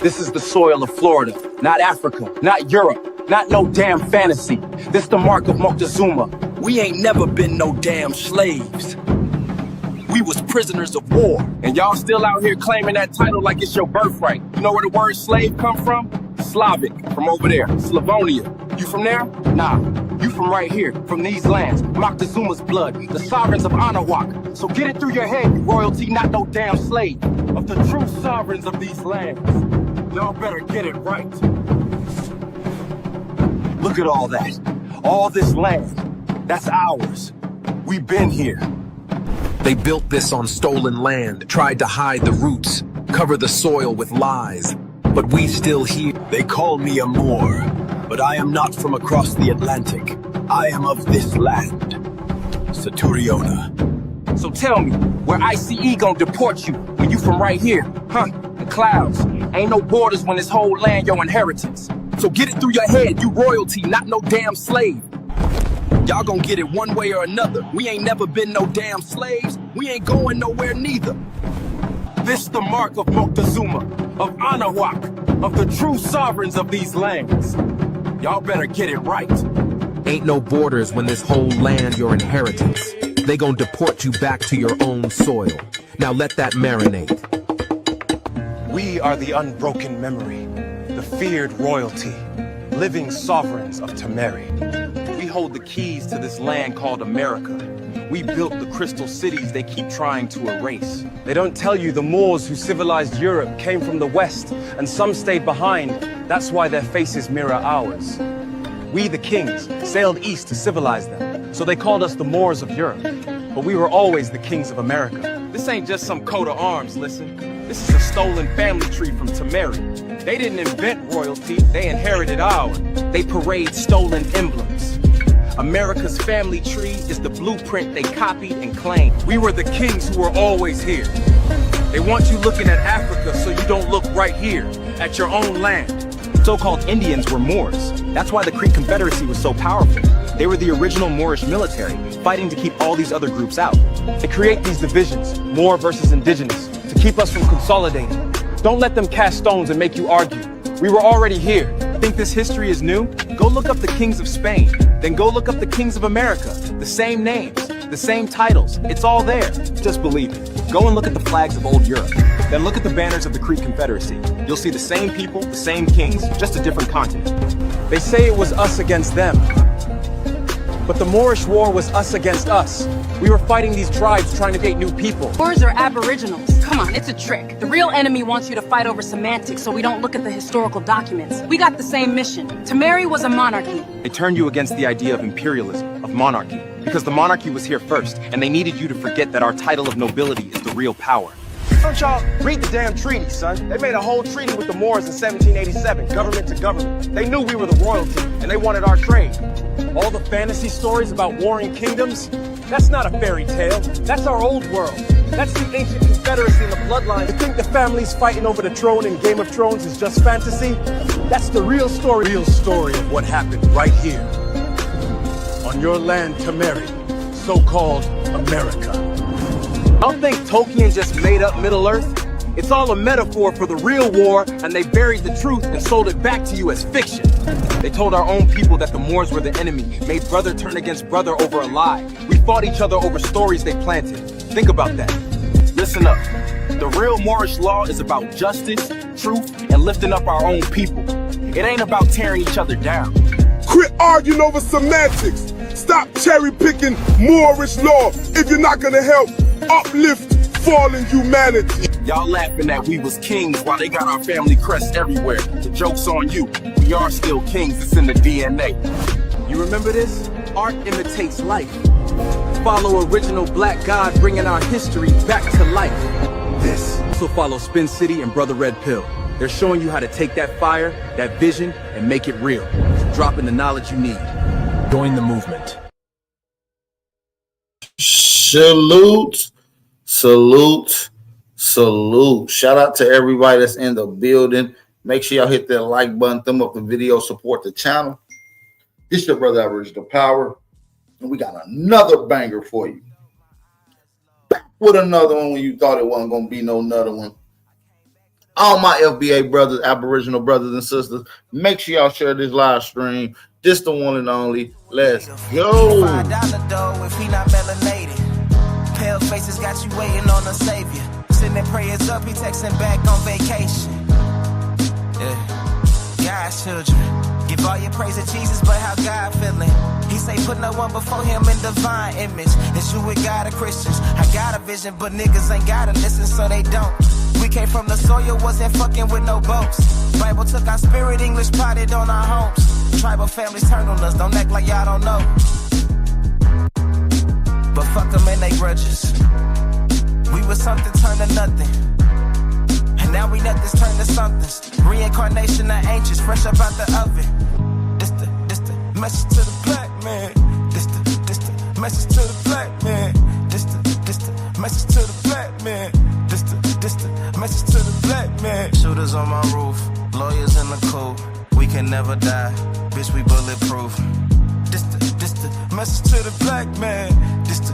This is the soil of Florida, not Africa, not Europe, not no damn fantasy. This the mark of Moctezuma. We ain't never been no damn slaves. We was prisoners of war. And y'all still out here claiming that title like it's your birthright. You know where the word slave come from? Slavic, from over there, Slavonia. You from there? Nah, you from right here, from these lands. Moctezuma's blood, the sovereigns of Anahuac. So get it through your head, you royalty, not no damn slave. Of the true sovereigns of these lands. Y'all better get it right. Look at all that. All this land. That's ours. We've been here. They built this on stolen land, tried to hide the roots, cover the soil with lies. But we still here. They call me a Moor, but I am not from across the Atlantic. I am of this land, Saturiona. So tell me, where ICE gon' deport you when you from right here, huh? The clouds. Ain't no borders when this whole land your inheritance. So get it through your head, you royalty, not no damn slave. Y'all gon' get it one way or another. We ain't never been no damn slaves. We ain't going nowhere neither. This the mark of Moctezuma, of Anahuac, of the true sovereigns of these lands. Y'all better get it right. Ain't no borders when this whole land your inheritance. They gon' deport you back to your own soil. Now let that marinate. We are the unbroken memory, the feared royalty, living sovereigns of Temeri. We hold the keys to this land called America. We built the crystal cities they keep trying to erase. They don't tell you the Moors who civilized Europe came from the West, and some stayed behind. That's why their faces mirror ours. We, the kings, sailed east to civilize them, so they called us the Moors of Europe. But we were always the kings of America. This ain't just some coat of arms, listen. This is a stolen family tree from Temeri. They didn't invent royalty, they inherited ours. They parade stolen emblems. America's family tree is the blueprint they copied and claimed. We were the kings who were always here. They want you looking at Africa so you don't look right here, at your own land. So-called Indians were Moors. That's why the Creek Confederacy was so powerful. They were the original Moorish military, fighting to keep all these other groups out. They create these divisions, Moor versus indigenous, to keep us from consolidating. Don't let them cast stones and make you argue. We were already here. Think this history is new? Go look up the kings of Spain. Then go look up the kings of America. The same names, the same titles. It's all there. Just believe it. Go and look at the flags of old Europe. Then look at the banners of the Creek Confederacy. You'll see the same people, the same kings, just a different continent. They say it was us against them. But the Moorish War was us against us. We were fighting these tribes trying to create new people. Moors are Aboriginals. Come on, it's a trick. The real enemy wants you to fight over semantics so we don't look at the historical documents. We got the same mission. Temeri was a monarchy. They turned you against the idea of imperialism, of monarchy, because the monarchy was here first, and they needed you to forget that our title of nobility is the real power. Don't y'all read the damn treaty, son? They made a whole treaty with the Moors in 1787, government to government. They knew we were the royalty, and they wanted our trade. All the fantasy stories about warring kingdoms, that's not a fairy tale. That's our old world. That's the ancient confederacy and the bloodline. You think the families fighting over the throne in Game of Thrones is just fantasy? That's the real story. Real story of what happened right here. On your land, Temeri, so-called America. I don't think Tolkien just made up Middle-earth. It's all a metaphor for the real war, and they buried the truth and sold it back to you as fiction. They told our own people that the Moors were the enemy, made brother turn against brother over a lie. We fought each other over stories they planted. Think about that. Listen up. The real Moorish law is about justice, truth, and lifting up our own people. It ain't about tearing each other down. Quit arguing over semantics. Stop cherry-picking Moorish law if you're not gonna help uplift fallen humanity. Y'all laughing that we was kings while they got our family crest everywhere. The joke's on you. We are still kings. It's in the DNA. You remember this? Art imitates life. Follow original black God bringing our history back to life. This also follow Spin City and Brother Red Pill. They're showing you how to take that fire, that vision, and make it real. Dropping the knowledge you need. Join the movement. Salute, salute, salute. Shout out to everybody that's in the building. Make sure y'all hit that like button, thumb up the video, support the channel. It's your brother Aboriginal Power, and we got another banger for you. Back with another one when you thought it wasn't going to be no another one. All my FBA brothers, Aboriginal brothers and sisters, make sure y'all share this live stream. This the one and only. Let's go. $5 dough if he not melanated. Pale faces got you waiting on a savior. Sending prayers up, he texting back on vacation. Yeah, God's children. Give all your praise to Jesus, but how God feeling? He say put no one before him in divine image. It's you with God of Christians. I got a vision, but niggas ain't gotta listen, so they don't. We came from the soil, wasn't fucking with no boats. Bible took our spirit, English potted on our homes. Tribal families turned on us, don't act like y'all don't know. But fuck them and they grudges. We was something turned to nothing. And now we nothing's turned to somethings. Reincarnation of ancients, fresh up out the oven. This the message to the black man. This the message to the black man. This the message to the black man. This the message to the black man. Shooters on my roof, lawyers in the coop. We can never die, bitch, we bulletproof. This the message to the black man. This the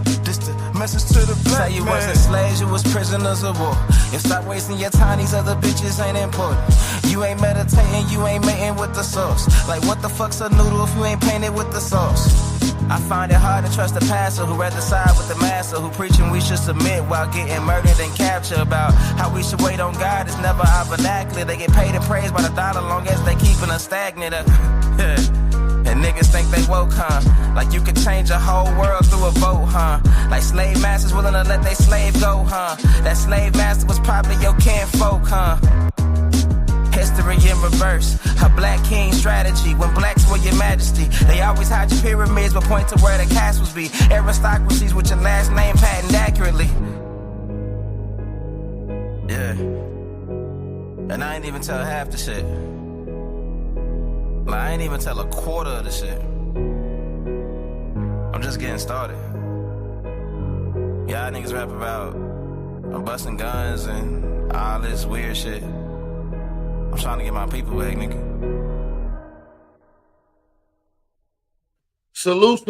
message to the black man. Say you wasn't slaves, you was prisoners of war. If stop wasting your time, these other bitches ain't important. You ain't meditating, you ain't mating with the sauce. Like what the fuck's a noodle if you ain't painted with the sauce? I find it hard to trust the pastor who rather side with the master, who preaching we should submit while getting murdered and captured. About how we should wait on God is never our vernacular. They get paid and praised by the dollar long as they keeping us stagnant. And niggas think they woke, huh? Like you could change a whole world through a vote, huh? Like slave masters willing to let they slave go, huh? That slave master was probably your kinfolk, huh? History in reverse, a black king strategy. When blacks were your majesty, they always hide your pyramids but point to where the castles be. Aristocracies with your last name patent accurately. Yeah. And I ain't even tell half the shit. Like, I ain't even tell a quarter of the shit. I'm just getting started. Y'all niggas rap about busting guns and all this weird shit. I'm trying to get my people back, nigga. Salute.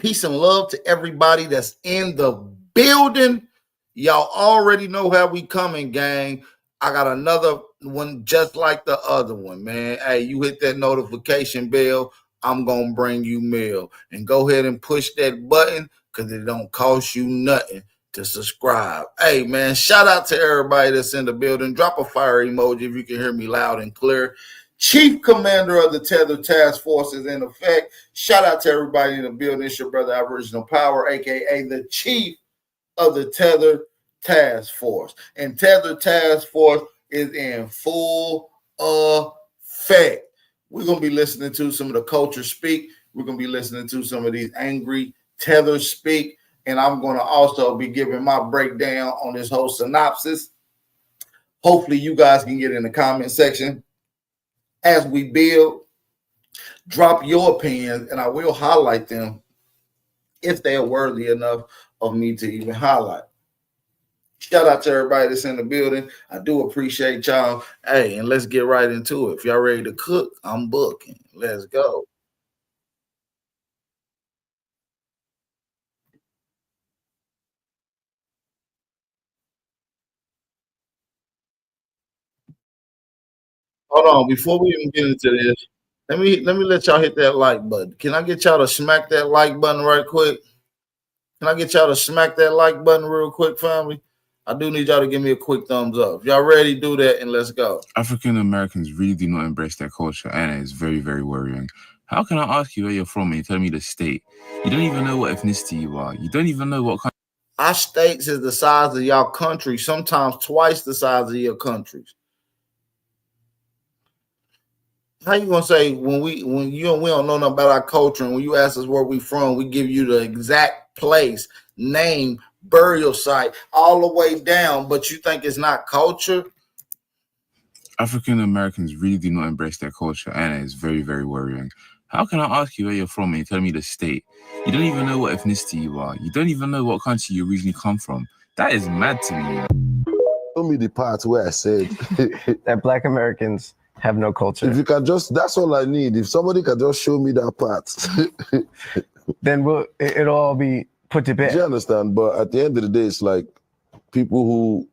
Peace and love to everybody that's in the building. Y'all already know how we coming, gang. I got another one just like the other one, man. Hey, you hit that notification bell, I'm going to bring you mail. And go ahead and push that button because it don't cost you nothing to subscribe. Hey, man, shout out to everybody that's in the building. Drop a fire emoji if you can hear me loud and clear. Chief Commander of the Tether Task Force is in effect. Shout out to everybody in the building. It's your brother Aboriginal Power, a.k.a. the Chief of the Tether Task Force. And Tether Task Force is in full effect. We're going to be listening to some of the culture speak. We're going to be listening to some of these angry Tethers speak. And I'm going to also be giving my breakdown on this whole synopsis. Hopefully you guys can get in the comment section as we build. Drop your opinions and I will highlight them if they are worthy enough of me to even highlight. Shout out to everybody that's in the building. I do appreciate y'all. Hey, and let's get right into it. If y'all ready to cook, I'm booking. Let's go. Hold on, before we even get into this, let me let y'all hit that like button. Can I get y'all to smack that like button right quick? Can I get y'all to smack that like button real quick, family? I do need y'all to give me a quick thumbs up. If y'all ready, do that and let's go. African Americans really do not embrace their culture, and it's very, very worrying. How can I ask you where you're from and you tell me the state? You don't even know what ethnicity you are. You don't even know what country. Our states is the size of y'all country, sometimes twice the size of your countries. How you gonna say when we don't know nothing about our culture, and when you ask us where we from, we give you the exact place, name, burial site, all the way down, but you think it's not culture? African Americans really do not embrace their culture, and it's very, very worrying. How can I ask you where you're from and you tell me the state? You don't even know what ethnicity you are. You don't even know what country you originally come from. That is mad to me. Show me the part where I said that Black Americans have no culture. If you can just, that's all I need. If somebody can just show me that part, then it'll all be put to bed. Do you understand? But at the end of the day, it's like people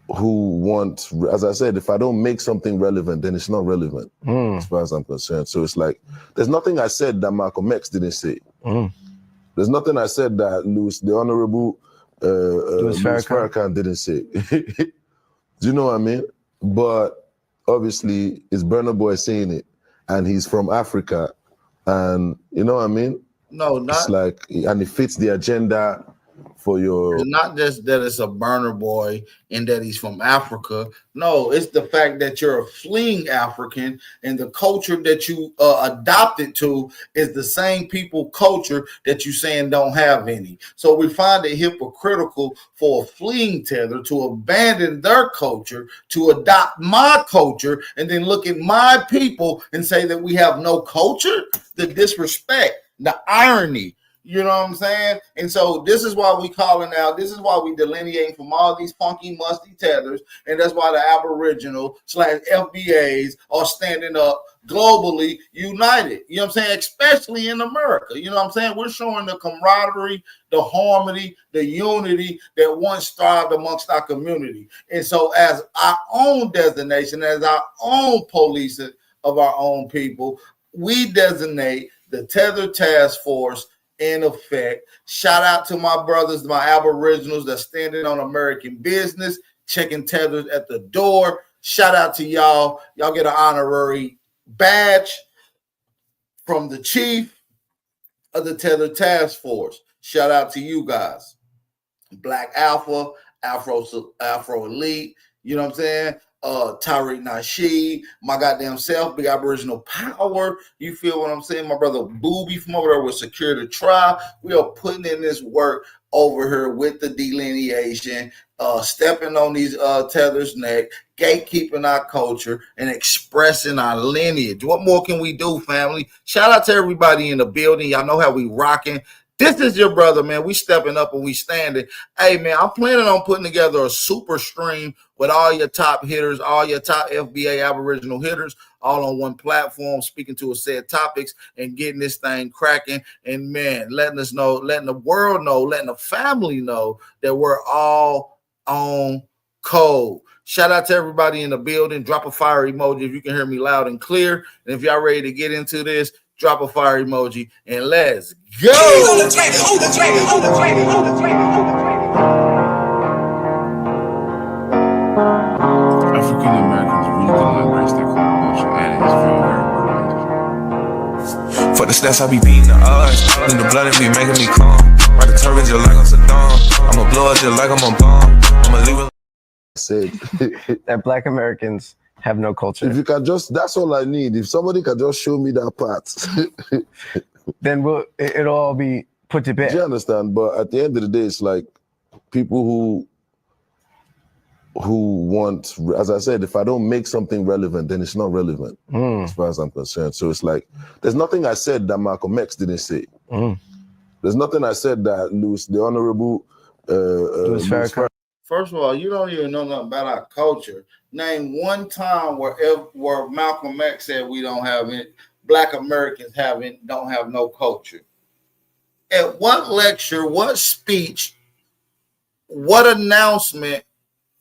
who want, as I said, if I don't make something relevant, then it's not relevant as far as I'm concerned. So it's like, there's nothing I said that Malcolm X didn't say. There's nothing I said that the Honorable Louis Farrakhan didn't say. Do you know what I mean? But obviously, it's Burna Boy saying it, and he's from Africa, and you know what I mean? No, not. It's like, and it fits the agenda for your. It's not just that it's a Burna Boy and that he's from Africa. No, it's the fact that you're a fleeing African, and the culture that you adopted to is the same people culture that you saying don't have any. So we find it hypocritical for a fleeing Tether to abandon their culture, to adopt my culture, and then look at my people and say that we have no culture. The disrespect, the irony. You know what I'm saying? And so this is why we calling out, this is why we delineating from all these funky, musty tethers, and that's why the Aboriginal / FBAs are standing up globally united. You know what I'm saying? Especially in America. You know what I'm saying? We're showing the camaraderie, the harmony, the unity that once thrived amongst our community. And so as our own designation, as our own police of our own people, we designate the Tether Task Force in effect. Shout out to my brothers, my Aboriginals that's standing on American business, checking tethers at the door. Shout out to y'all. Y'all get an honorary badge from the chief of the Tether Task Force. Shout out to you guys. Black Alpha, Afro Elite, you know what I'm saying? Tariq Nasheed, my goddamn self, Big Aboriginal Power. You feel what I'm saying? My brother Booby from over there with Secure the Tribe. We are putting in this work over here with the delineation, stepping on these tethers' neck, gatekeeping our culture, and expressing our lineage. What more can we do, family? Shout out to everybody in the building. Y'all know how we rocking. This is your brother, man. We stepping up and we standing. Hey, man, I'm planning on putting together a super stream with all your top hitters, all your top FBA Aboriginal hitters, all on one platform, speaking to a set topics and getting this thing cracking. And, man, letting us know, letting the world know, letting the family know that we're all on code. Shout out to everybody in the building. Drop a fire emoji if you can hear me loud and clear. And if y'all ready to get into this, drop a fire emoji and let's go. African Americans really don't embrace their culture, and it's very, very worrying. For the stats, I be beating the odds. Then the blood, it be making me calm. Ride the turban just like I'm Saddam. I'ma blow it just like I'm a bomb. I'ma leave it. Said that Black Americans have no culture. If you can just, that's all I need. If somebody can just show me that part, then it'll all be put to bed. Do you understand? But at the end of the day, it's like people who want, as I said, if I don't make something relevant, then it's not relevant as far as I'm concerned. So it's like, there's nothing I said that Malcolm X didn't say. There's nothing I said that the Honorable Louis Farrakhan. First of all, you don't even know nothing about our culture. Name one time where Malcolm X said we don't have it, Black Americans don't have no culture. At what lecture, what speech, what announcement,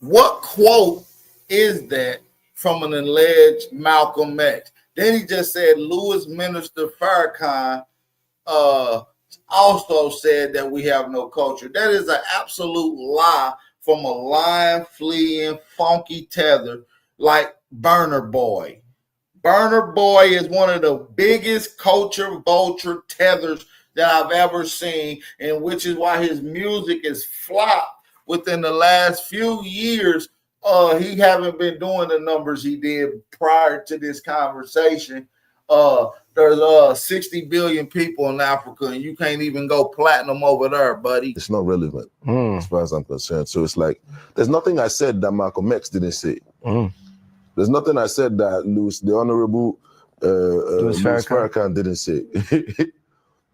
what quote is that from an alleged Malcolm X? Then he just said Louis Minister Farrakhan also said that we have no culture. That is an absolute lie from a lying, fleeing, funky tether like Burna Boy. Burna Boy is one of the biggest culture vulture tethers that I've ever seen, and which is why his music is flopped within the last few years. He haven't been doing the numbers he did prior to this conversation. There's 60 billion people in Africa, and you can't even go platinum over there, buddy. It's not relevant as far as I'm concerned. So it's like, there's nothing I said that Malcolm X didn't say. There's nothing I said that the Honorable Louis Farrakhan didn't say.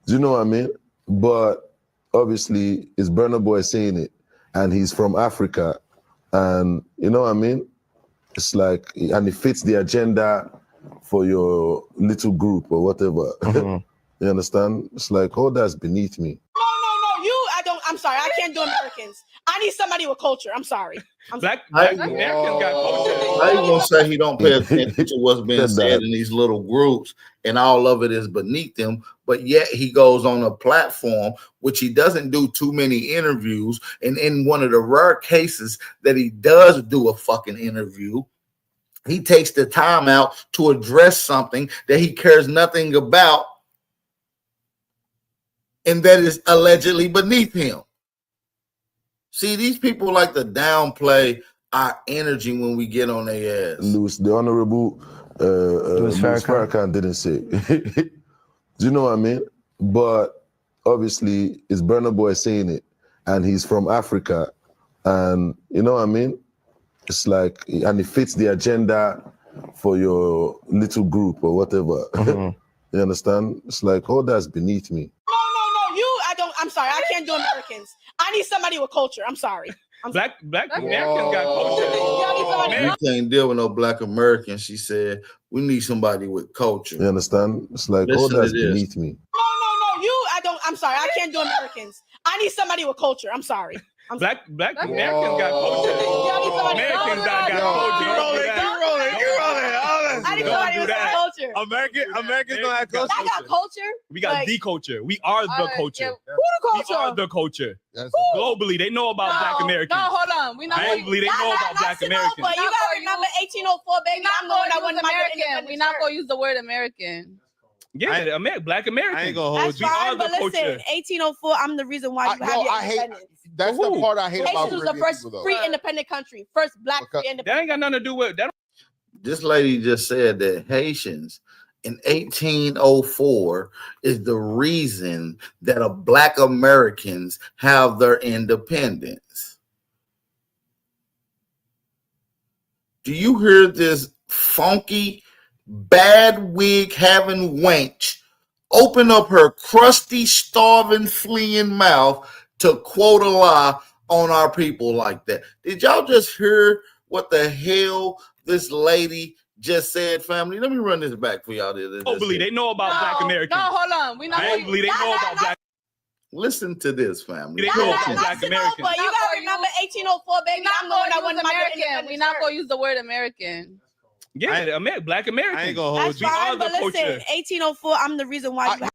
Do you know what I mean? But obviously, it's Burna Boy saying it, and he's from Africa, and you know what I mean? It's like, and it fits the agenda for your little group or whatever. You understand? It's like, all that's beneath me. No, I don't. I'm sorry, I can't do Americans. I need somebody with culture. I'm sorry. Black Americans got culture. How you gonna say he don't pay attention to what's being said in these little groups, and all of it is beneath him? But yet he goes on a platform which he doesn't do too many interviews, and in one of the rare cases that he does do a fucking interview, he takes the time out to address something that he cares nothing about, and that is allegedly beneath him. See, these people like to downplay our energy when we get on their ass. The Honorable Louis Farrakhan didn't say. Do you know what I mean? But obviously, it's Burna Boy saying it, and he's from Africa, and you know what I mean? It's like, and it fits the agenda for your little group or whatever. You understand? It's like, oh, that's beneath me. No. I'm sorry. I can't do Americans. I need somebody with culture. I'm sorry. Black Americans got culture. You can't deal with no Black Americans, she said. We need somebody with culture. You understand? It's like, Listen oh, that's to this. beneath me. No. I'm sorry. I can't do Americans. I need somebody with culture. I'm sorry. Black Americans got culture. Americans got culture. I need somebody with culture. Americans don't have culture. I got culture. We got the culture. We are the culture. Who the culture? We are the culture. Globally, they know about Black Americans. No, hold on. We not globally, they know about Black Americans. But you gotta remember 1804, baby. I'm the one that won my American. We're not gonna use the word American. Yeah, Black Americans. I ain't gonna hold you. That's fine, but listen, 1804, I'm the reason why you have your independence. That's the part I hate about Haitians was the first free independent country. First Black free independent. That ain't got nothing to do with that. This lady just said that Haitians in 1804 is the reason that Black Americans have their independence. Do you hear this funky, bad wig having wench open up her crusty, starving, fleeing mouth to quote a lie on our people like that? Did y'all just hear what the hell this lady just said, family? Let me run this back for y'all. Globally, they know about Black Americans. No, hold on. We not. Globally, they know about Black. Listen to this, family. They know about Black Americans. But you gotta remember 1804, baby. I'm the one that won my American. We're not gonna use the word American. Yeah, Black Americans. I ain't gonna hold you. That's fine, but listen, 1804, I'm the reason why you have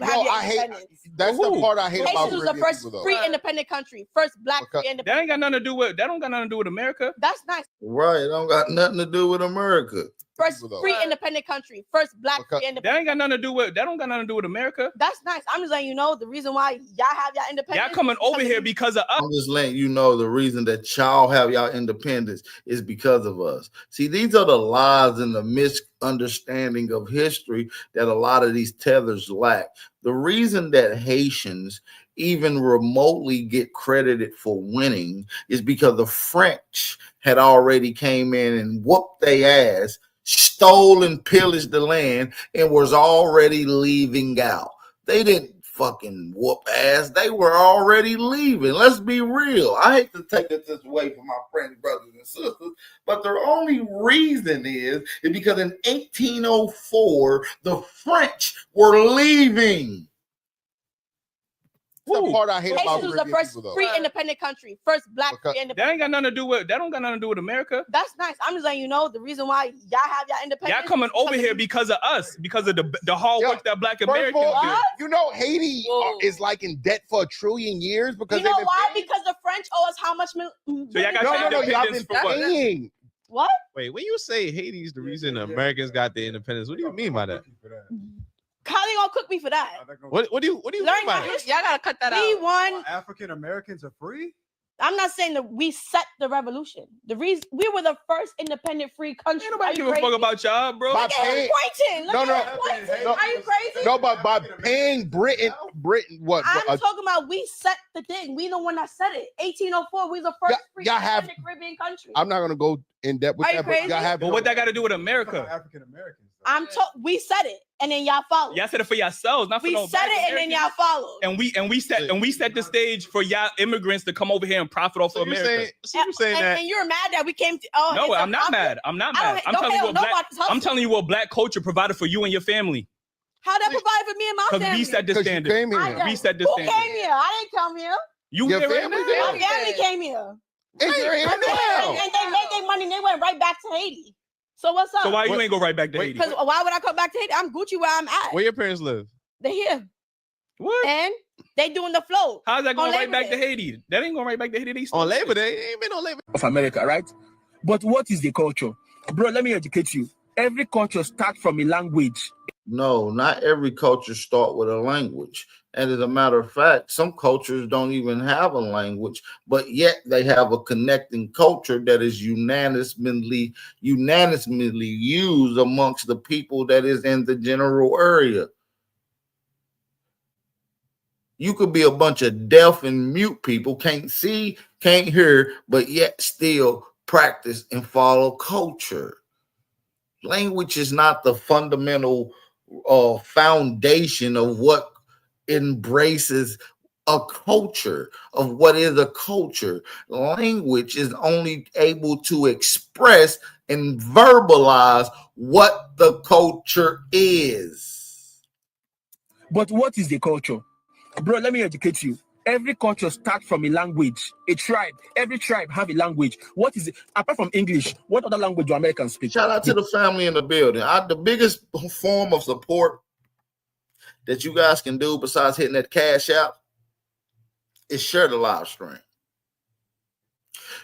I hate. That's the part I hate about Haitians was the first free independent country. First Black free independent. That ain't got nothing to do with. That don't got nothing to do with America. That's nice. Right, it don't got nothing to do with America. First free independent country. First Black free independent. That ain't got nothing to do with. That don't got nothing to do with America. That's nice. I'm just letting you know the reason why y'all have y'all independence. Y'all coming over here because of us. I'm just letting you know the reason that y'all have y'all independence is because of us. See, these are the lies and the misunderstanding of history that a lot of these tethers lack. The reason that Haitians even remotely get credited for winning is because the French had already came in and whooped their ass, stole and pillaged the land, and was already leaving out. They didn't fucking whoop ass. They were already leaving. Let's be real. I hate to take this away from my friends, brothers, and sisters, but the only reason is because in 1804, the French were leaving. That's the part I hate about Haitians was the first free independent country. First Black free independent. That ain't got nothing to do with. That don't got nothing to do with America. That's nice. I'm just letting you know the reason why y'all have y'all independence. Y'all coming over here because of us, because of the hard work that Black Americans do. You know, Haiti is like in debt for 1 trillion years because you know why? Because the French owe us how much? So y'all got y'all been paying. What? Wait, when you say Haiti's the reason Americans got their independence, what do you mean by that? How they gonna cook me for that? What do you mean by that? Y'all gotta cut that out. We won. African Americans are free? I'm not saying that we set the revolution. The reason we were the first independent free country. Ain't nobody give a fuck about y'all, bro. Look at him pointing. Look at him pointing. Are you crazy? No, but by paying Britain, what? I'm talking about we set the thing. We the one that set it. 1804. We the first free independent Caribbean country. I'm not gonna go in depth with that. Crazy? But what that got to do with America? African Americans. We said it, and then y'all followed. Y'all said it for yourselves, not for no We said it, and then y'all followed. And we set the stage for y'all immigrants to come over here and profit off of America. You're saying that, and you're mad that we came to. Oh, no, I'm not mad. I'm not mad. I'm telling you what Black culture provided for you and your family. How that provided for me and my family? Because we set the standard. We set the standard. Who came here? I didn't come here. You Your here right family now? there? My family came here. And you're here And now. they made their money and they went right back to Haiti. So what's up? So why you ain't go right back to Haiti? Because why would I come back to Haiti? I'm Gucci where I'm at. Where your parents live? They here. What? And they doing the float. How's that going on right Labor back to Day. Haiti? That ain't going right back to Haiti. They still On Labor Day? It ain't been on Labor Day. Of America, right? But what is the culture? Bro, let me educate you. Every culture starts from a language. No, not every culture start with a language. And as a matter of fact, some cultures don't even have a language, but yet they have a connecting culture that is unanimously used amongst the people that is in the general area. You could be a bunch of deaf and mute people, can't see, can't hear, but yet still practice and follow culture. Language is not the fundamental foundation of what embraces a culture, of what is a culture. Language is only able to express and verbalize what the culture is. But what is the culture? Bro, let me educate you. Every culture starts from a language, a tribe. Every tribe have a language. What is it? Apart from English, what other language do Americans speak? Shout out to the family in the building. The biggest form of support that you guys can do besides hitting that cash out is share the live stream.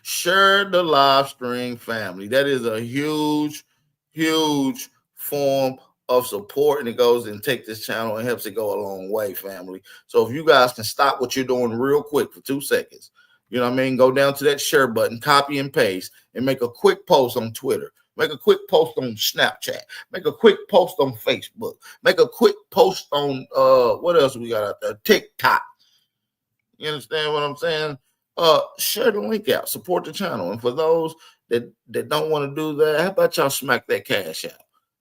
Share the live stream, family. That is a huge, huge form of support, and it goes and take this channel and helps it go a long way, family. So if you guys can stop what you're doing real quick for 2 seconds, you know what I mean? Go down to that share button, copy and paste, and make a quick post on Twitter. Make a quick post on Snapchat. Make a quick post on Facebook. Make a quick post on what else we got out there? TikTok. You understand what I'm saying? Share the link out. Support the channel. And for those that don't want to do that, how about y'all smack that cash out?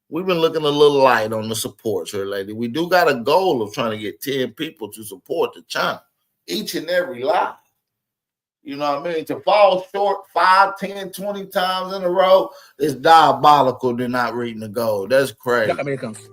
We've been looking a little light on the supports here lately. We do got a goal of trying to get 10 people to support the channel each and every live. You know what I mean? To fall short 5, 10, 20 times in a row is diabolical. They're not reading the goal. That's crazy. Black Americans.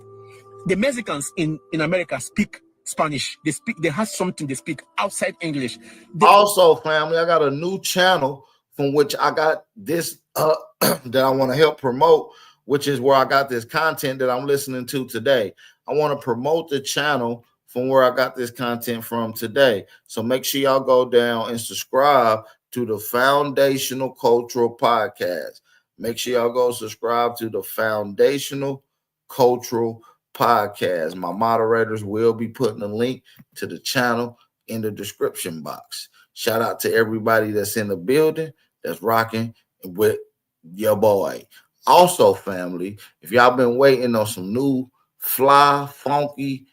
The Mexicans in America speak Spanish. They have something they speak outside English. Also, family, I got a new channel from which I got this that I want to help promote, which is where I got this content that I'm listening to today. I want to promote the channel from where I got this content from today. So make sure y'all go down and subscribe to the Foundational Cultural Podcast. Make sure y'all go subscribe to the Foundational Cultural Podcast. My moderators will be putting a link to the channel in the description box. Shout out to everybody that's in the building that's rocking with your boy. Also, family, if y'all been waiting on some new fly, funky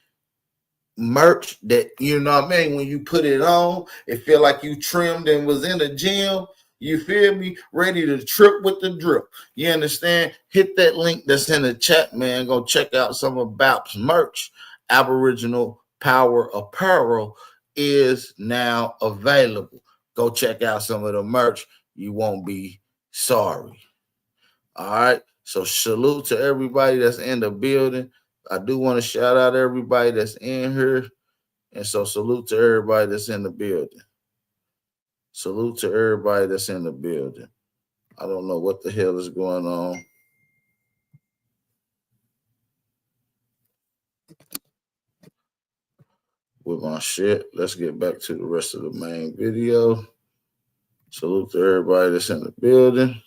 merch that, you know what I mean, when you put it on, it feel like you trimmed and was in the gym, you feel me, ready to trip with the drip. You understand? Hit that link that's in the chat, man. Go check out some of BAP's merch. Aboriginal Power Apparel is now available. Go check out some of the merch. You won't be sorry. All right. So salute to everybody that's in the building. I do want to shout out everybody that's in here. And so salute to everybody that's in the building. Salute to everybody that's in the building. I don't know what the hell is going on. With my shit. Let's get back to the rest of the main video. Salute to everybody that's in the building.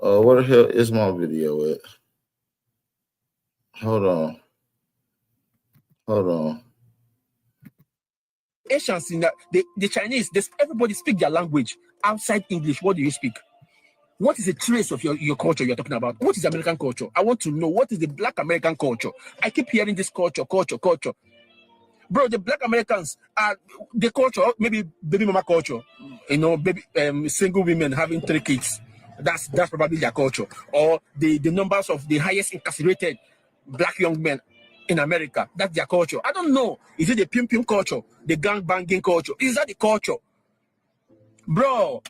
Where the hell is my video at? Hold on. Asians in the Chinese, everybody speak their language outside English. What do you speak? What is the trace of your culture you're talking about? What is American culture? I want to know what is the Black American culture. I keep hearing this culture. Bro, the Black Americans are the culture, maybe baby mama culture. You know, baby single women having 3 kids. That's probably their culture. Or the numbers of the highest incarcerated Black young men in America. That's their culture. I don't know. Is it the pim culture? The gang banging culture? Is that the culture? Bro,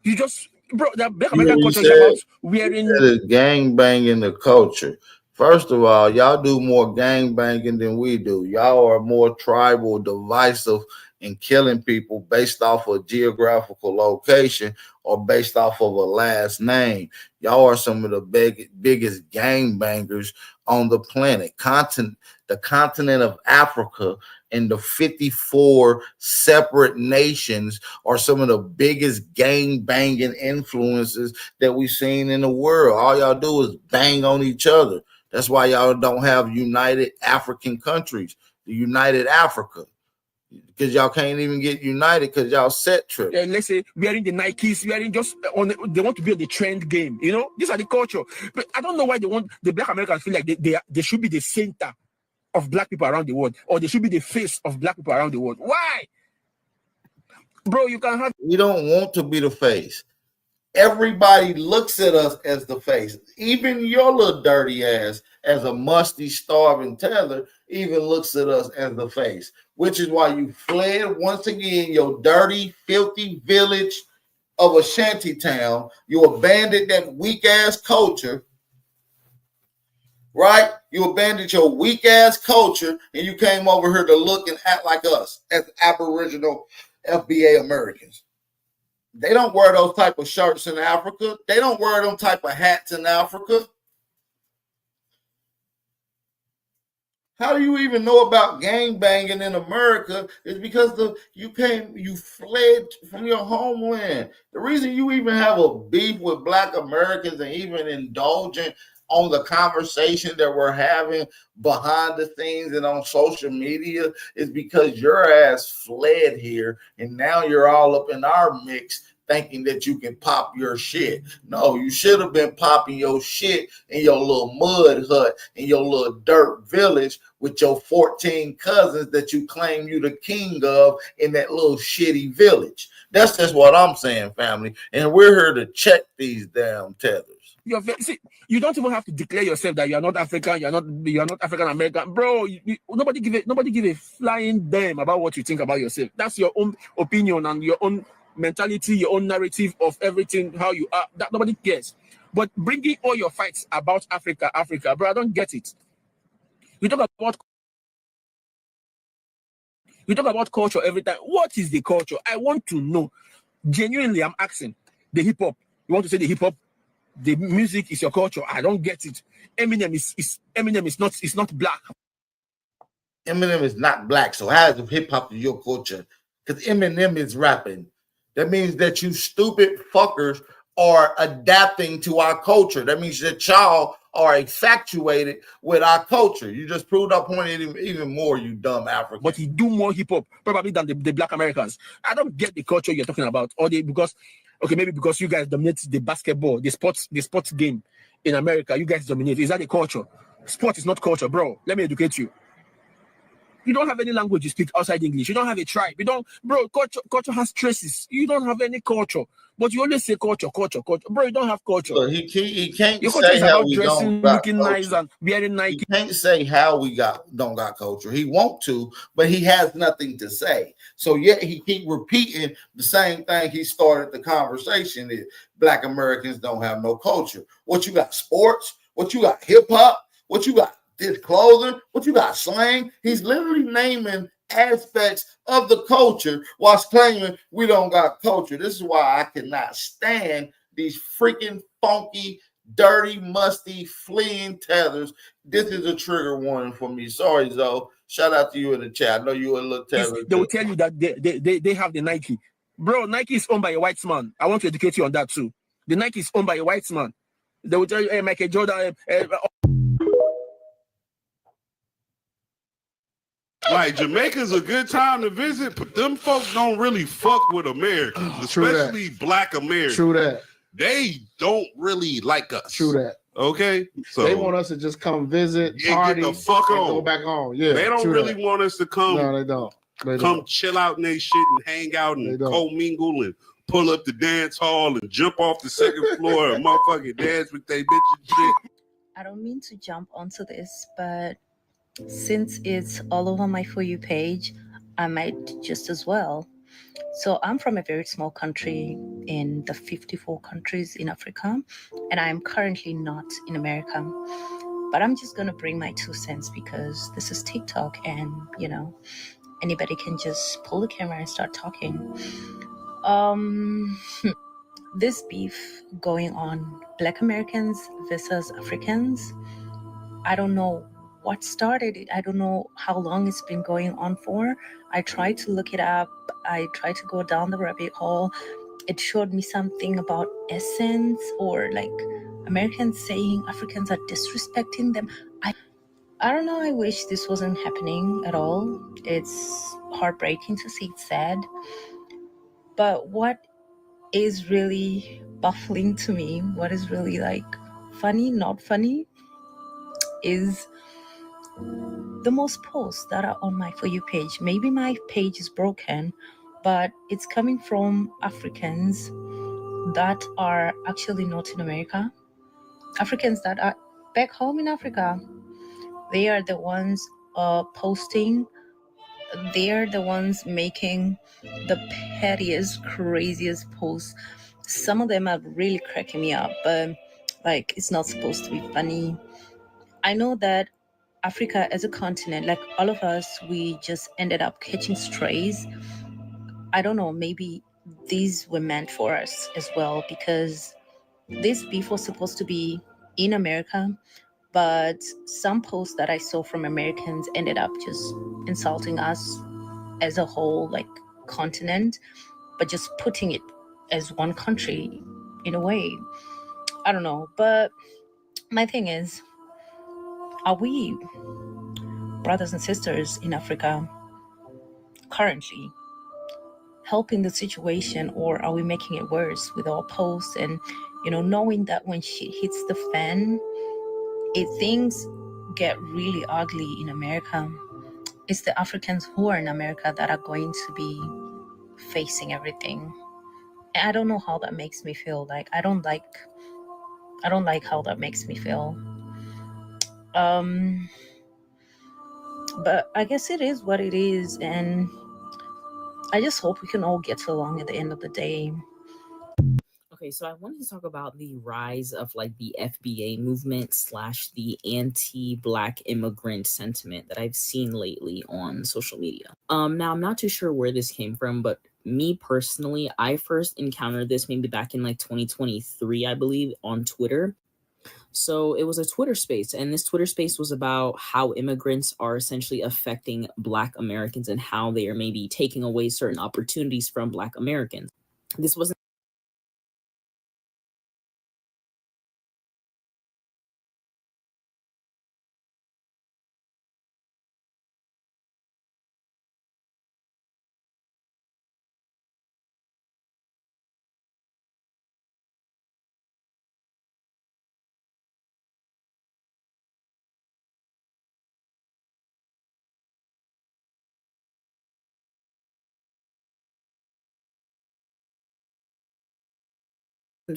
the Black American culture is about wearing the gang banging the culture. First of all, y'all do more gang banging than we do. Y'all are more tribal, divisive, and killing people based off of geographical location or based off of a last name. Y'all are some of the biggest gangbangers on the planet. The continent of Africa and the 54 separate nations are some of the biggest gang banging influences that we've seen in the world. All y'all do is bang on each other. That's why y'all don't have united African countries, the United Africa, because y'all can't even get united because y'all set trip. Yeah, let's say wearing the Nikes, wearing just they want to be on the trend game. You know, these are the culture. But I don't know why they want the Black Americans feel like they should be the center of Black people around the world, or they should be the face of Black people around the world. Why? Bro, you can have. We don't want to be the face. Everybody looks at us as the face. Even your little dirty ass, as a musty, starving Tether, even looks at us as the face, which is why you fled once again your dirty, filthy village of a shanty town. You abandoned that weak ass culture, right? You abandoned your weak ass culture and you came over here to look and act like us as Aboriginal FBA Americans. They don't wear those type of shirts in Africa. They don't wear them type of hats in Africa. How do you even know about gang banging in America? Is because you fled from your homeland. The reason you even have a beef with Black Americans and even indulging on the conversation that we're having behind the scenes and on social media is because your ass fled here and now you're all up in our mix thinking that you can pop your shit. No, you should have been popping your shit in your little mud hut in your little dirt village with your 14 cousins that you claim you the king of in that little shitty village. That's just what I'm saying, family. And we're here to check these damn tethers. You don't even have to declare yourself that you're not African, you're not African American, bro. Nobody give a flying damn about what you think about yourself. That's your own opinion and your own mentality, your own narrative of everything, how you are. That nobody cares. But bringing all your fights about Africa, bro, I don't get it. You talk about culture every time. What is the culture? I want to know. Genuinely, I'm asking. The hip hop. You want to say the hip hop? The music is your culture. I don't get it. Eminem is not Black. Eminem is not Black. So how is hip hop your culture? Because Eminem is rapping. That means that you stupid fuckers are adapting to our culture. That means that y'all are infatuated with our culture. You just proved our point even more, you dumb African. But he do more hip hop probably than the Black Americans. I don't get the culture you're talking about. Maybe because you guys dominate the basketball, the sports game in America. You guys dominate. Is that the culture? Sport is not culture, bro. Let me educate you. You don't have any language you speak outside English. You don't have a tribe. Culture has traces. You don't have any culture. But you always say culture. Bro, you don't have culture. So he can't Your say how we dressing, don't got looking culture. nice and wearing Nike. He can't say how we don't got culture. He want to, but he has nothing to say. So yet he keep repeating the same thing he started the conversation is Black Americans don't have no culture. What you got? Sports? What you got? Hip hop? What you got? This clothing? What you got? Slang? He's literally naming aspects of the culture whilst claiming we don't got culture. This is why I cannot stand these freaking funky, dirty, musty, fleeing tethers. This is a trigger warning for me. Sorry, Zoe. Shout out to you in the chat. I know you a little tether. They will tell you that they have the Nike. Bro, Nike is owned by a white man. I want to educate you on that too. The Nike is owned by a white man. They will tell you, hey, Michael Jordan. Like, Jamaica's a good time to visit, but them folks don't really fuck with Americans, especially Black Americans. True that. They don't really like us. True that. Okay? So they want us to just come visit, party, get the fuck and on. go back home. Yeah, they don't really want us to come. No, they don't. Come chill out in their shit and hang out and co-mingle and pull up the dance hall and jump off the second floor and motherfucking dance with they bitch and shit. I don't mean to jump onto this, but since it's all over my For You page, I might just as well. So I'm from a very small country in the 54 countries in Africa, and I'm currently not in America. But I'm just going to bring my 2 cents because this is TikTok and, anybody can just pull the camera and start talking. This beef going on, Black Americans versus Africans, I don't know what started it. I don't know how long it's been going on for. I tried to look it up. I tried to go down the rabbit hole. It showed me something about essence, or like Americans saying Africans are disrespecting them. I don't know. I wish this wasn't happening at all. It's heartbreaking to see. It's sad. But what is really baffling to me, what is really like funny, not funny, is the most posts that are on my For You page. Maybe my page is broken, but it's coming from Africans that are actually not in America. Africans that are back home in Africa. They are the ones posting. They are the ones making the pettiest, craziest posts. Some of them are really cracking me up, but like, it's not supposed to be funny. I know that Africa as a continent, like all of us, we just ended up catching strays. I don't know, maybe these were meant for us as well, because this beef was supposed to be in America, but some posts that I saw from Americans ended up just insulting us as a whole, like, continent, but just putting it as one country in a way. I don't know, but my thing is, are we brothers and sisters in Africa currently helping the situation, or are we making it worse with our posts and, you know, knowing that when shit hits the fan, things get really ugly in America? It's the Africans who are in America that are going to be facing everything. And I don't know how that makes me feel. Like, I don't like how that makes me feel. But I guess it is what it is, and I just hope we can all get along at the end of the day. Okay, so I wanted to talk about the rise of like the FBA movement / the anti-Black immigrant sentiment that I've seen lately on social media. Now I'm not too sure where this came from, but me personally, I first encountered this maybe back in like 2023, I believe, on Twitter. So it was a Twitter space, and this Twitter space was about how immigrants are essentially affecting Black Americans and how they are maybe taking away certain opportunities from Black Americans. This wasn't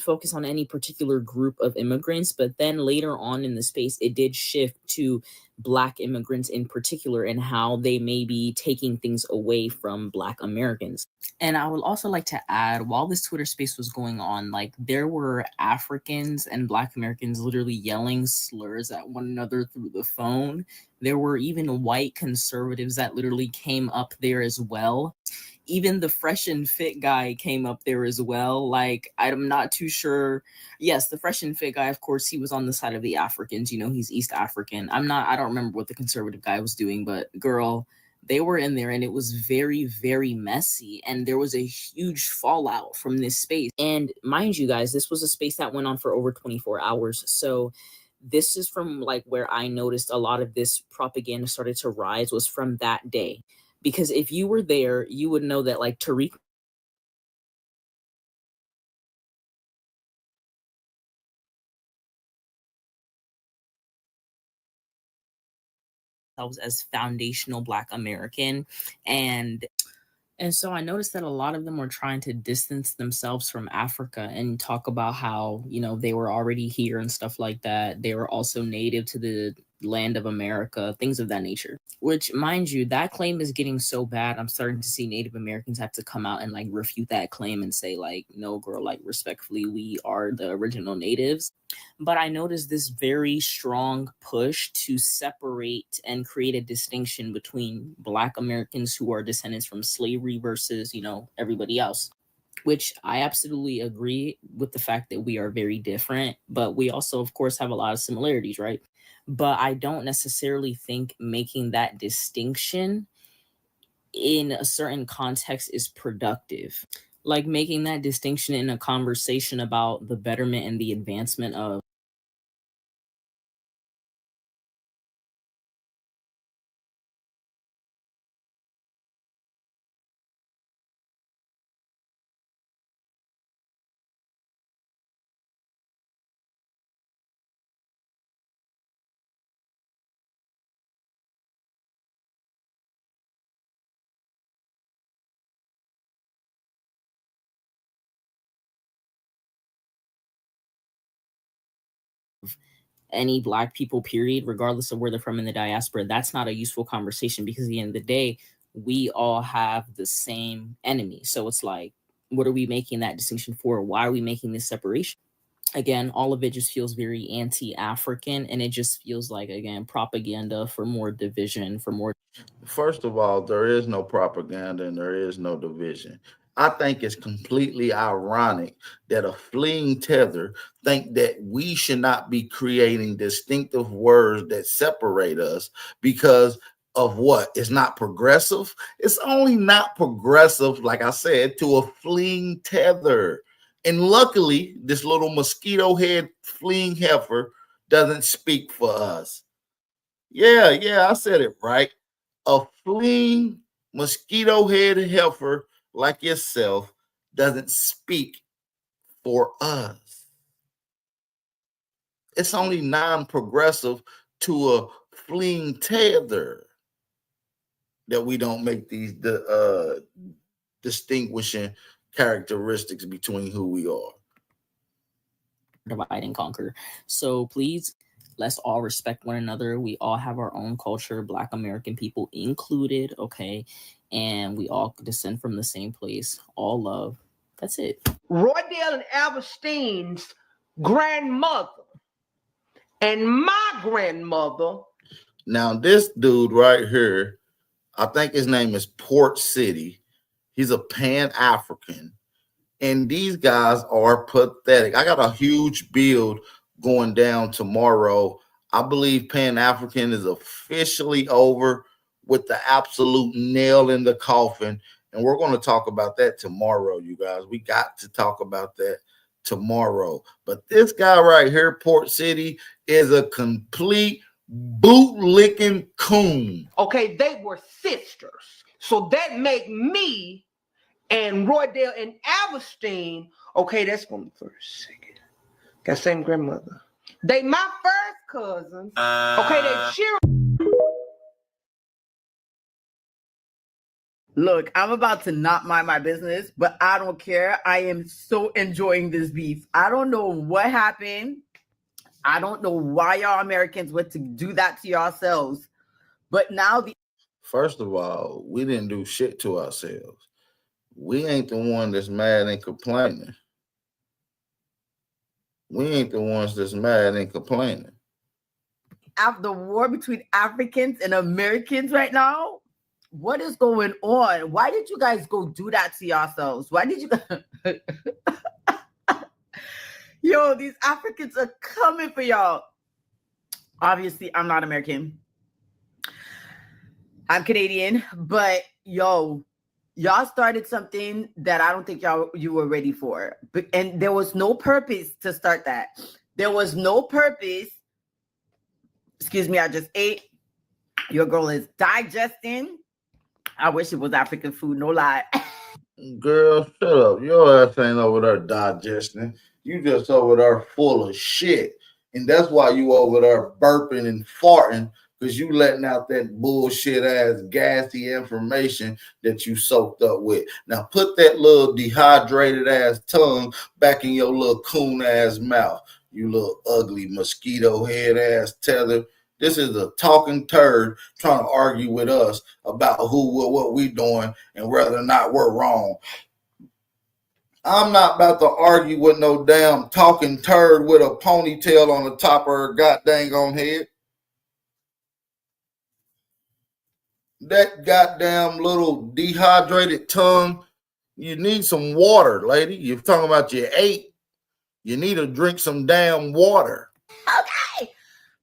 focus on any particular group of immigrants, but then later on in the space, it did shift to Black immigrants in particular and how they may be taking things away from Black Americans. And I would also like to add, while this Twitter space was going on, like, there were Africans and Black Americans literally yelling slurs at one another through the phone. There were even white conservatives that literally came up there as well. Even the Fresh and Fit guy came up there as well. Like, I'm not too sure. Yes, the Fresh and Fit guy, of course, he was on the side of the Africans. You know, he's East African. I don't remember what the conservative guy was doing, but girl, they were in there and it was very, very messy. And there was a huge fallout from this space. And mind you guys, this was a space that went on for over 24 hours. So this is from like where I noticed a lot of this propaganda started to rise, was from that day. Because if you were there, you would know that like Tariq as foundational Black American. And so I noticed that a lot of them were trying to distance themselves from Africa and talk about how, you know, they were already here and stuff like that. They were also native to the land of America, things of that nature. Which, mind you, that claim is getting so bad. I'm starting to see Native Americans have to come out and like refute that claim and say like, no, girl, like respectfully, we are the original natives. But I noticed this very strong push to separate and create a distinction between Black Americans who are descendants from slavery versus, you know, everybody else. Which I absolutely agree with the fact that we are very different, but we also, of course, have a lot of similarities, right? But I don't necessarily think making that distinction in a certain context is productive. Like making that distinction in a conversation about the betterment and the advancement of any Black people, period, regardless of where they're from in the diaspora, that's not a useful conversation because at the end of the day, we all have the same enemy. So it's like, what are we making that distinction for? Why are we making this separation? Again, all of it just feels very anti-African, and it just feels like, again, propaganda for more division, for more. First of all, there is no propaganda and there is no division. I think it's completely ironic that a fleeing tether think that we should not be creating distinctive words that separate us because of what? It's not progressive. It's only not progressive, like I said, to a fleeing tether. And luckily, this little mosquito head fleeing heifer doesn't speak for us. Yeah, I said it right. A fleeing mosquito head heifer like yourself doesn't speak for us. It's only non-progressive to a fleeing tether that we don't make these distinguishing characteristics between who we are. Divide and conquer. So please, let's all respect one another. We all have our own culture, Black American people included, okay? And we all descend from the same place. All love. That's it. Roydale and Alberstein's grandmother and my grandmother. Now, this dude right here, I think his name is Port City. He's a Pan-African. And these guys are pathetic. I got a huge build going down tomorrow. I believe Pan-African is officially over with the absolute nail in the coffin. And we're going to talk about that tomorrow, you guys. We got to talk about that tomorrow. But this guy right here, Port City, is a complete boot-licking coon. Okay, they were sisters. So that make me and Roydale and Alberstein, okay, that's from the first second. Got same grandmother. They my first cousins. Okay, they cheer. Look, I'm about to not mind my business, but I don't care. I am so enjoying this beef. I don't know what happened. I don't know why y'all Americans went to do that to yourselves. But now the First of all, we didn't do shit to ourselves. We ain't the one that's mad and complaining. We ain't the ones that's mad and complaining. After the war between Africans and Americans right now, what is going on? Why did you guys go do that to yourselves? Why did you guys? Yo, these Africans are coming for y'all. Obviously, I'm not American. I'm Canadian, but yo, y'all started something that I don't think you were ready for. And there was no purpose to start that. There was no purpose. Excuse me, I just ate. Your girl is digesting. I wish it was African food, no lie. Girl, shut up. Your ass ain't over there digesting. You just over there full of shit. And that's why you over there burping and farting, because you letting out that bullshit ass gassy information that you soaked up with. Now put that little dehydrated ass tongue back in your little coon ass mouth. You little ugly mosquito head ass tether. This is a talking turd trying to argue with us about what we doing and whether or not we're wrong. I'm not about to argue with no damn talking turd with a ponytail on the top of her goddamn on head. That goddamn little dehydrated tongue. You need some water, lady. You're talking about you ate. You need to drink some damn water. Okay.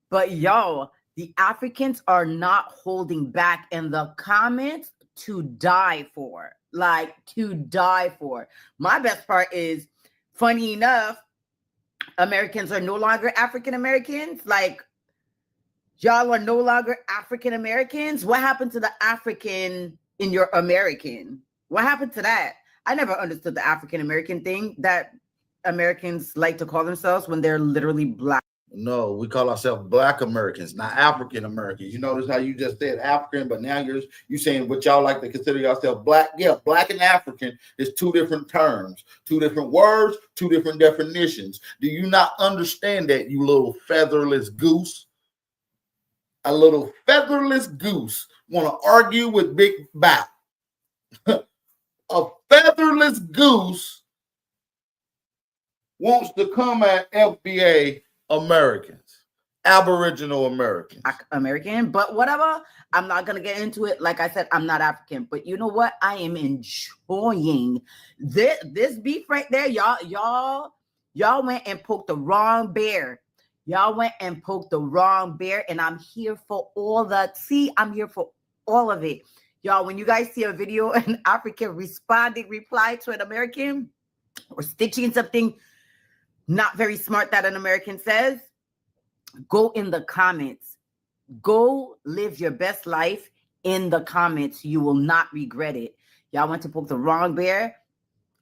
But yo, the Africans are not holding back in the comments to die for. Like, to die for. My best part is, funny enough, Americans are no longer African Americans. Like, y'all are no longer African Americans. What happened to the African in your American? What happened to that? I never understood the African American thing that Americans like to call themselves when they're literally black. No, we call ourselves Black Americans, not African Americans. You notice how you just said African, but now you saying what y'all like to consider yourself black. Yeah, black and African is two different terms, two different words, two different definitions. Do you not understand that, you little featherless goose? A little featherless goose want to argue with Big Bow. A featherless goose wants to come at FBA Americans, Aboriginal Americans. American, but whatever. I'm not gonna get into it. Like I said, I'm not African, but you know what? I am enjoying this beef right there. Y'all went and poked the wrong bear. Y'all went and poked the wrong bear, and I'm here for all that. See, I'm here for all of it. Y'all, when you guys see a video, an African reply to an American, or stitching something not very smart that an American says, go in the comments. Go live your best life in the comments. You will not regret it. Y'all went to poke the wrong bear.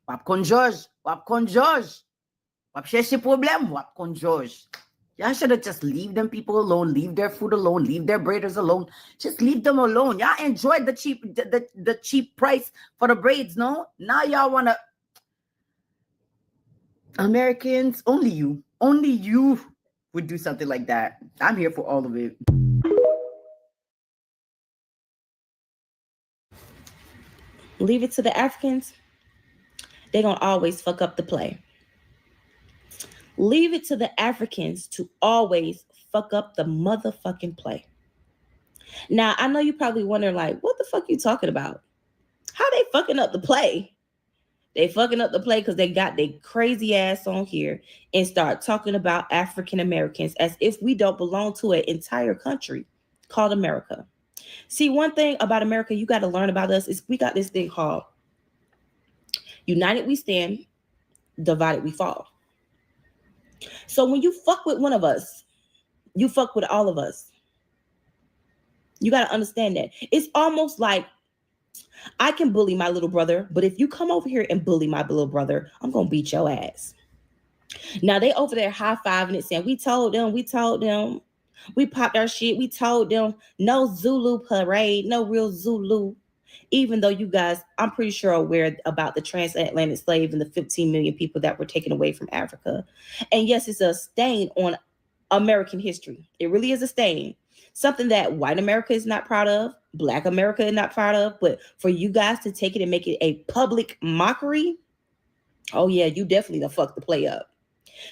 Wap kon George. Wap kon George. Wap cherche problem. Wap kon George. Y'all should have just leave them people alone. Leave their food alone. Leave their braiders alone. Just leave them alone. Y'all enjoyed the cheap price for the braids, no? Now y'all want to... Americans, only you would do something like that. I'm here for all of it. Leave it to the Africans. They're going to always fuck up the play. Leave it to the Africans to always fuck up the motherfucking play. Now, I know you probably wondering, like, what the fuck you talking about? How they fucking up the play? They fucking up the play because they got their crazy ass on here and start talking about African Americans as if we don't belong to an entire country called America. See, one thing about America you got to learn about us is we got this thing called united we stand, divided we fall. So when you fuck with one of us, you fuck with all of us. You got to understand that. It's almost like I can bully my little brother, but if you come over here and bully my little brother, I'm going to beat your ass. Now they over there high-fiving it saying, we told them, we popped our shit. We told them no Zulu parade, no real Zulu. Even though you guys, I'm pretty sure aware about the transatlantic slave and the 15 million people that were taken away from Africa. And yes, it's a stain on American history. It really is a stain. Something that white America is not proud of, Black America is not proud of, but for you guys to take it and make it a public mockery, oh yeah, you definitely done fucked the play up.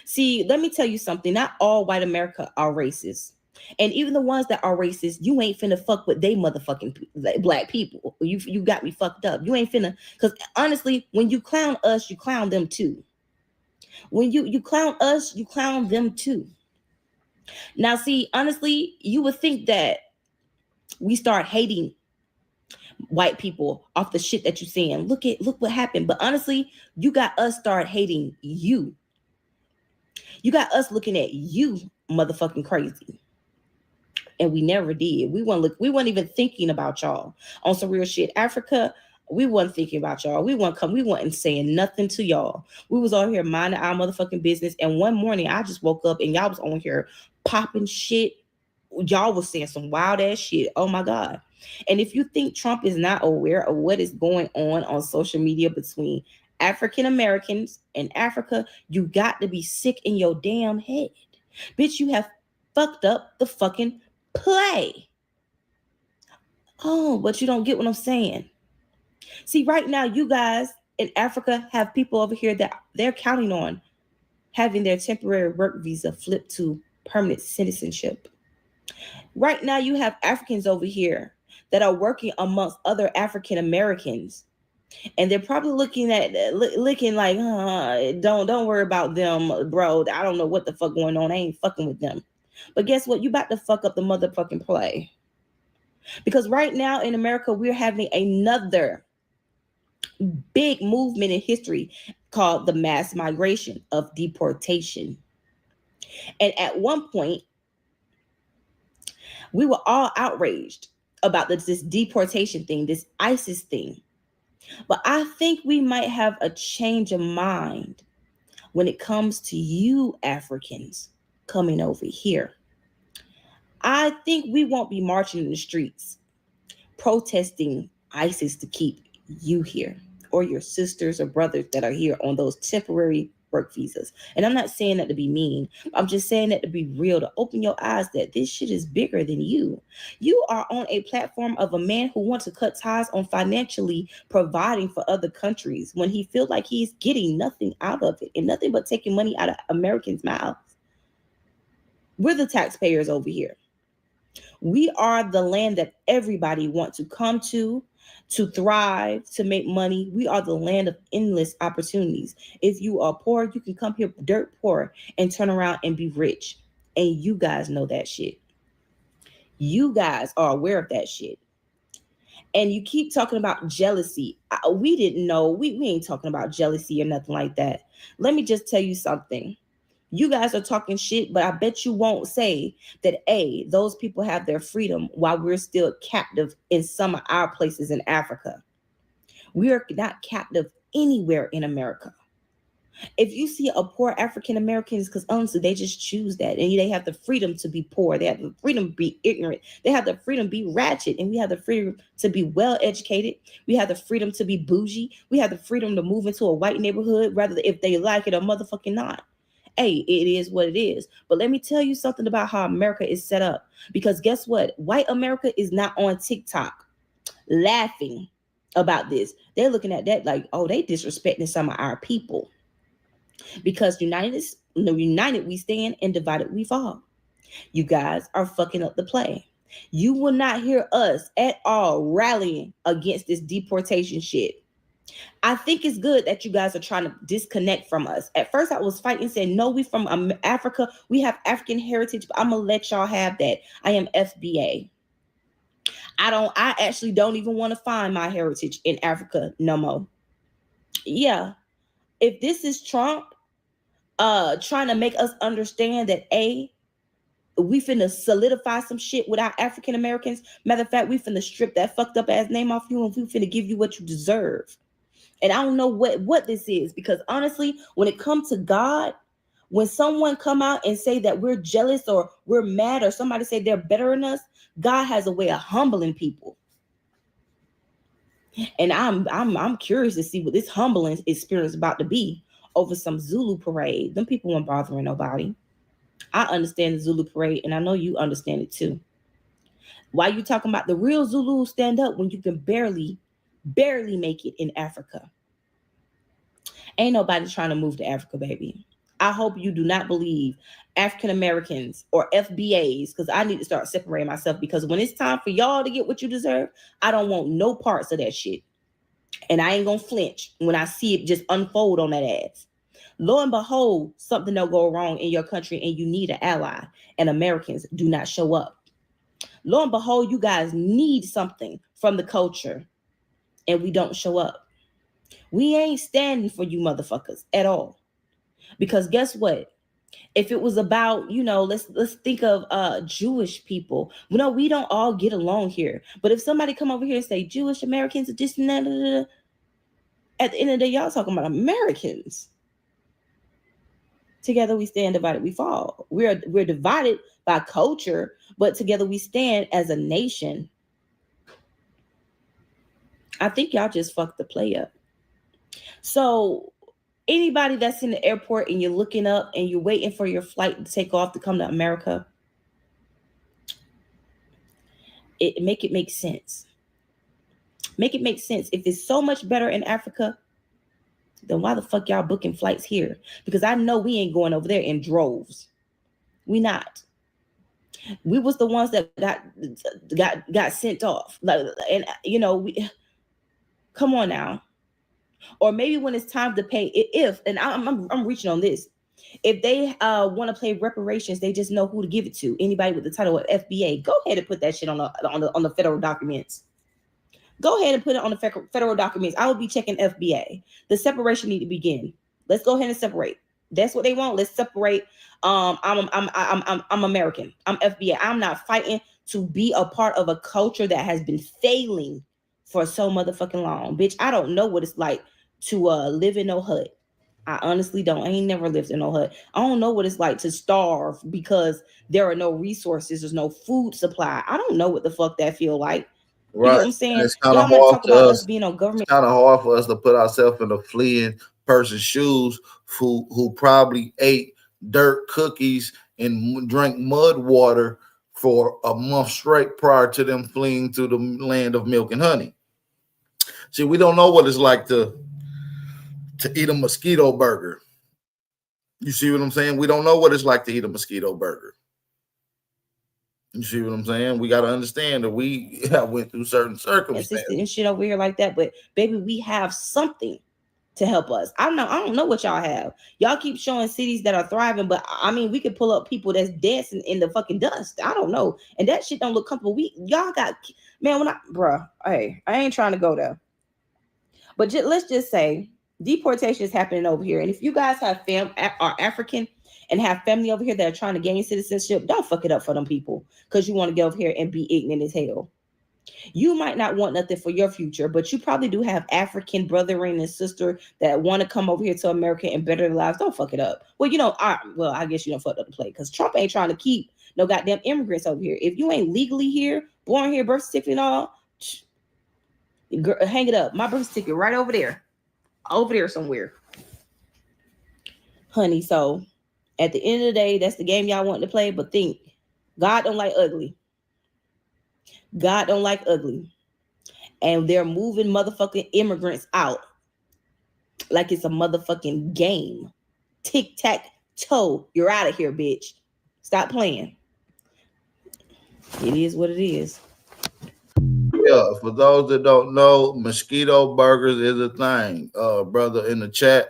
See, let me tell you something. Not all white America are racist. And even the ones that are racist, you ain't finna fuck with they motherfucking Black people. You got me fucked up. You ain't finna, because honestly, when you clown us, you clown them too. When you clown us, you clown them too. Now, see, honestly, you would think that we start hating white people off the shit that you're saying. Look what happened. But honestly, you got us start hating you. You got us looking at you motherfucking crazy. And we never did. We weren't even thinking about y'all on some real shit. Africa, we wasn't thinking about y'all. We wasn't saying nothing to y'all. We was on here minding our motherfucking business. And one morning I just woke up and y'all was on here popping shit. Y'all was saying some wild ass shit. Oh my God. And if you think Trump is not aware of what is going on social media between African Americans and Africa, you got to be sick in your damn head. Bitch, you have fucked up the fucking play. Oh, but you don't get what I'm saying. See, right now, you guys in Africa have people over here that they're counting on having their temporary work visa flipped to permanent citizenship. Right now, you have Africans over here that are working amongst other African Americans, and they're probably looking like, don't worry about them, bro. I don't know what the fuck going on. I ain't fucking with them. But guess what? You about to fuck up the motherfucking play. Because right now in America, we're having another big movement in history called the mass migration of deportation. And at one point, we were all outraged about this deportation thing, this ISIS thing. But I think we might have a change of mind when it comes to you Africans coming over here. I think we won't be marching in the streets protesting ISIS to keep you here, or your sisters or brothers that are here on those temporary work visas. And I'm not saying that to be mean. I'm just saying that to be real, to open your eyes that this shit is bigger than you. You are on a platform of a man who wants to cut ties on financially providing for other countries when he feels like he's getting nothing out of it and nothing but taking money out of Americans' mouths. We're the taxpayers over here. We are the land that everybody wants to come to thrive, to make money. We are the land of endless opportunities. If you are poor, you can come here dirt poor and turn around and be rich. And you guys know that shit. You guys are aware of that shit. And you keep talking about jealousy. We didn't know. We ain't talking about jealousy or nothing like that. Let me just tell you something. You guys are talking shit, but I bet you won't say that, A, those people have their freedom while we're still captive in some of our places in Africa. We are not captive anywhere in America. If you see a poor African Americans, because honestly, they just choose that. And they have the freedom to be poor. They have the freedom to be ignorant. They have the freedom to be ratchet. And we have the freedom to be well educated. We have the freedom to be bougie. We have the freedom to move into a white neighborhood, rather if they like it or motherfucking not. Hey, it is what it is. But let me tell you something about how America is set up. Because guess what? White America is not on TikTok laughing about this. They're looking at that like, oh, they disrespecting some of our people. Because united we stand, and divided we fall. You guys are fucking up the play. You will not hear us at all rallying against this deportation shit. I think it's good that you guys are trying to disconnect from us. At first, I was fighting, saying, no, we from Africa. We have African heritage, but I'm going to let y'all have that. I am FBA. I actually don't even want to find my heritage in Africa no more. Yeah. If this is Trump trying to make us understand that, A, we finna solidify some shit with our African Americans. Matter of fact, we finna strip that fucked up ass name off you, and we finna give you what you deserve. And I don't know what this is, because honestly, when it comes to God, when someone come out and say that we're jealous or we're mad, or somebody say they're better than us, God has a way of humbling people. And I'm curious to see what this humbling experience is about to be over some Zulu parade. Them people weren't bothering nobody. I understand the Zulu parade, and I know you understand it too. Why you talking about the real Zulu stand up when you can barely make it in Africa? Ain't nobody trying to move to Africa, baby. I hope you do not believe African Americans or FBAs, because I need to start separating myself, because when it's time for y'all to get what you deserve, I don't want no parts of that shit. And I ain't gonna flinch when I see it just unfold on that ass. Lo and behold, something will go wrong in your country and you need an ally, and Americans do not show up. Lo and behold, you guys need something from the culture and we don't show up. We ain't standing for you motherfuckers at all. Because guess what? If it was about, let's think of Jewish people. No, we don't all get along here. But if somebody come over here and say Jewish Americans are just at the end of the day, y'all talking about Americans. Together we stand, divided we fall. We're divided by culture, but together we stand as a nation. I think y'all just fucked the play up. So anybody that's in the airport and you're looking up and you're waiting for your flight to take off to come to America, Make it make sense. Make it make sense. If it's so much better in Africa, then why the fuck y'all booking flights here? Because I know we ain't going over there in droves. We not. We was the ones that got sent off. Like, and you know, we come on now. Or maybe when it's time to pay, I'm reaching on this. If they want to play reparations, they just know who to give it to. Anybody with the title of FBA, go ahead and put that shit on the federal documents. Go ahead and put it on the federal documents. I will be checking FBA. The separation need to begin. Let's go ahead and separate. That's what they want. Let's separate. I'm American. I'm FBA. I'm not fighting to be a part of a culture that has been failing for so motherfucking long. Bitch, I don't know what it's like to live in no hut. I honestly don't. I ain't never lived in no hut. I don't know what it's like to starve because there are no resources. There's no food supply. I don't know what the fuck that feel like. Right. You know what I'm saying? It's kind of Y'all hard talk about us being on government. It's kind of hard for us to put ourselves in a fleeing person's shoes who probably ate dirt cookies and drank mud water for a month straight prior to them fleeing to the land of milk and honey. See, we don't know what it's like to eat a mosquito burger. You see what I'm saying? We don't know what it's like to eat a mosquito burger. You see what I'm saying? We got to understand that we went through certain circumstances and shit over here like that. But baby, we have something to help us. I don't know what y'all have. Y'all keep showing cities that are thriving, but I mean, we could pull up people that's dancing in the fucking dust. I don't know, and that shit don't look comfortable. Y'all got, man. Hey, I ain't trying to go there, but let's just say deportation is happening over here, and if you guys have are African and have family over here that are trying to gain citizenship, don't fuck it up for them people because you want to get over here and be ignorant as hell. You might not want nothing for your future, but you probably do have African brethren and sister that want to come over here to America and better their lives. Don't fuck it up. Well, I guess you don't fuck up the play because Trump ain't trying to keep no goddamn immigrants over here. If you ain't legally here, born here, birth certificate and all, hang it up. My birth certificate right over there somewhere, honey. So at the end of the day, that's the game y'all want to play. But think, God don't like ugly. God don't like ugly. And they're moving motherfucking immigrants out like it's a motherfucking game. Tic-tac-toe. You're out of here, bitch. Stop playing. It is what it is. Yeah, for those that don't know, mosquito burgers is a thing. Brother in the chat.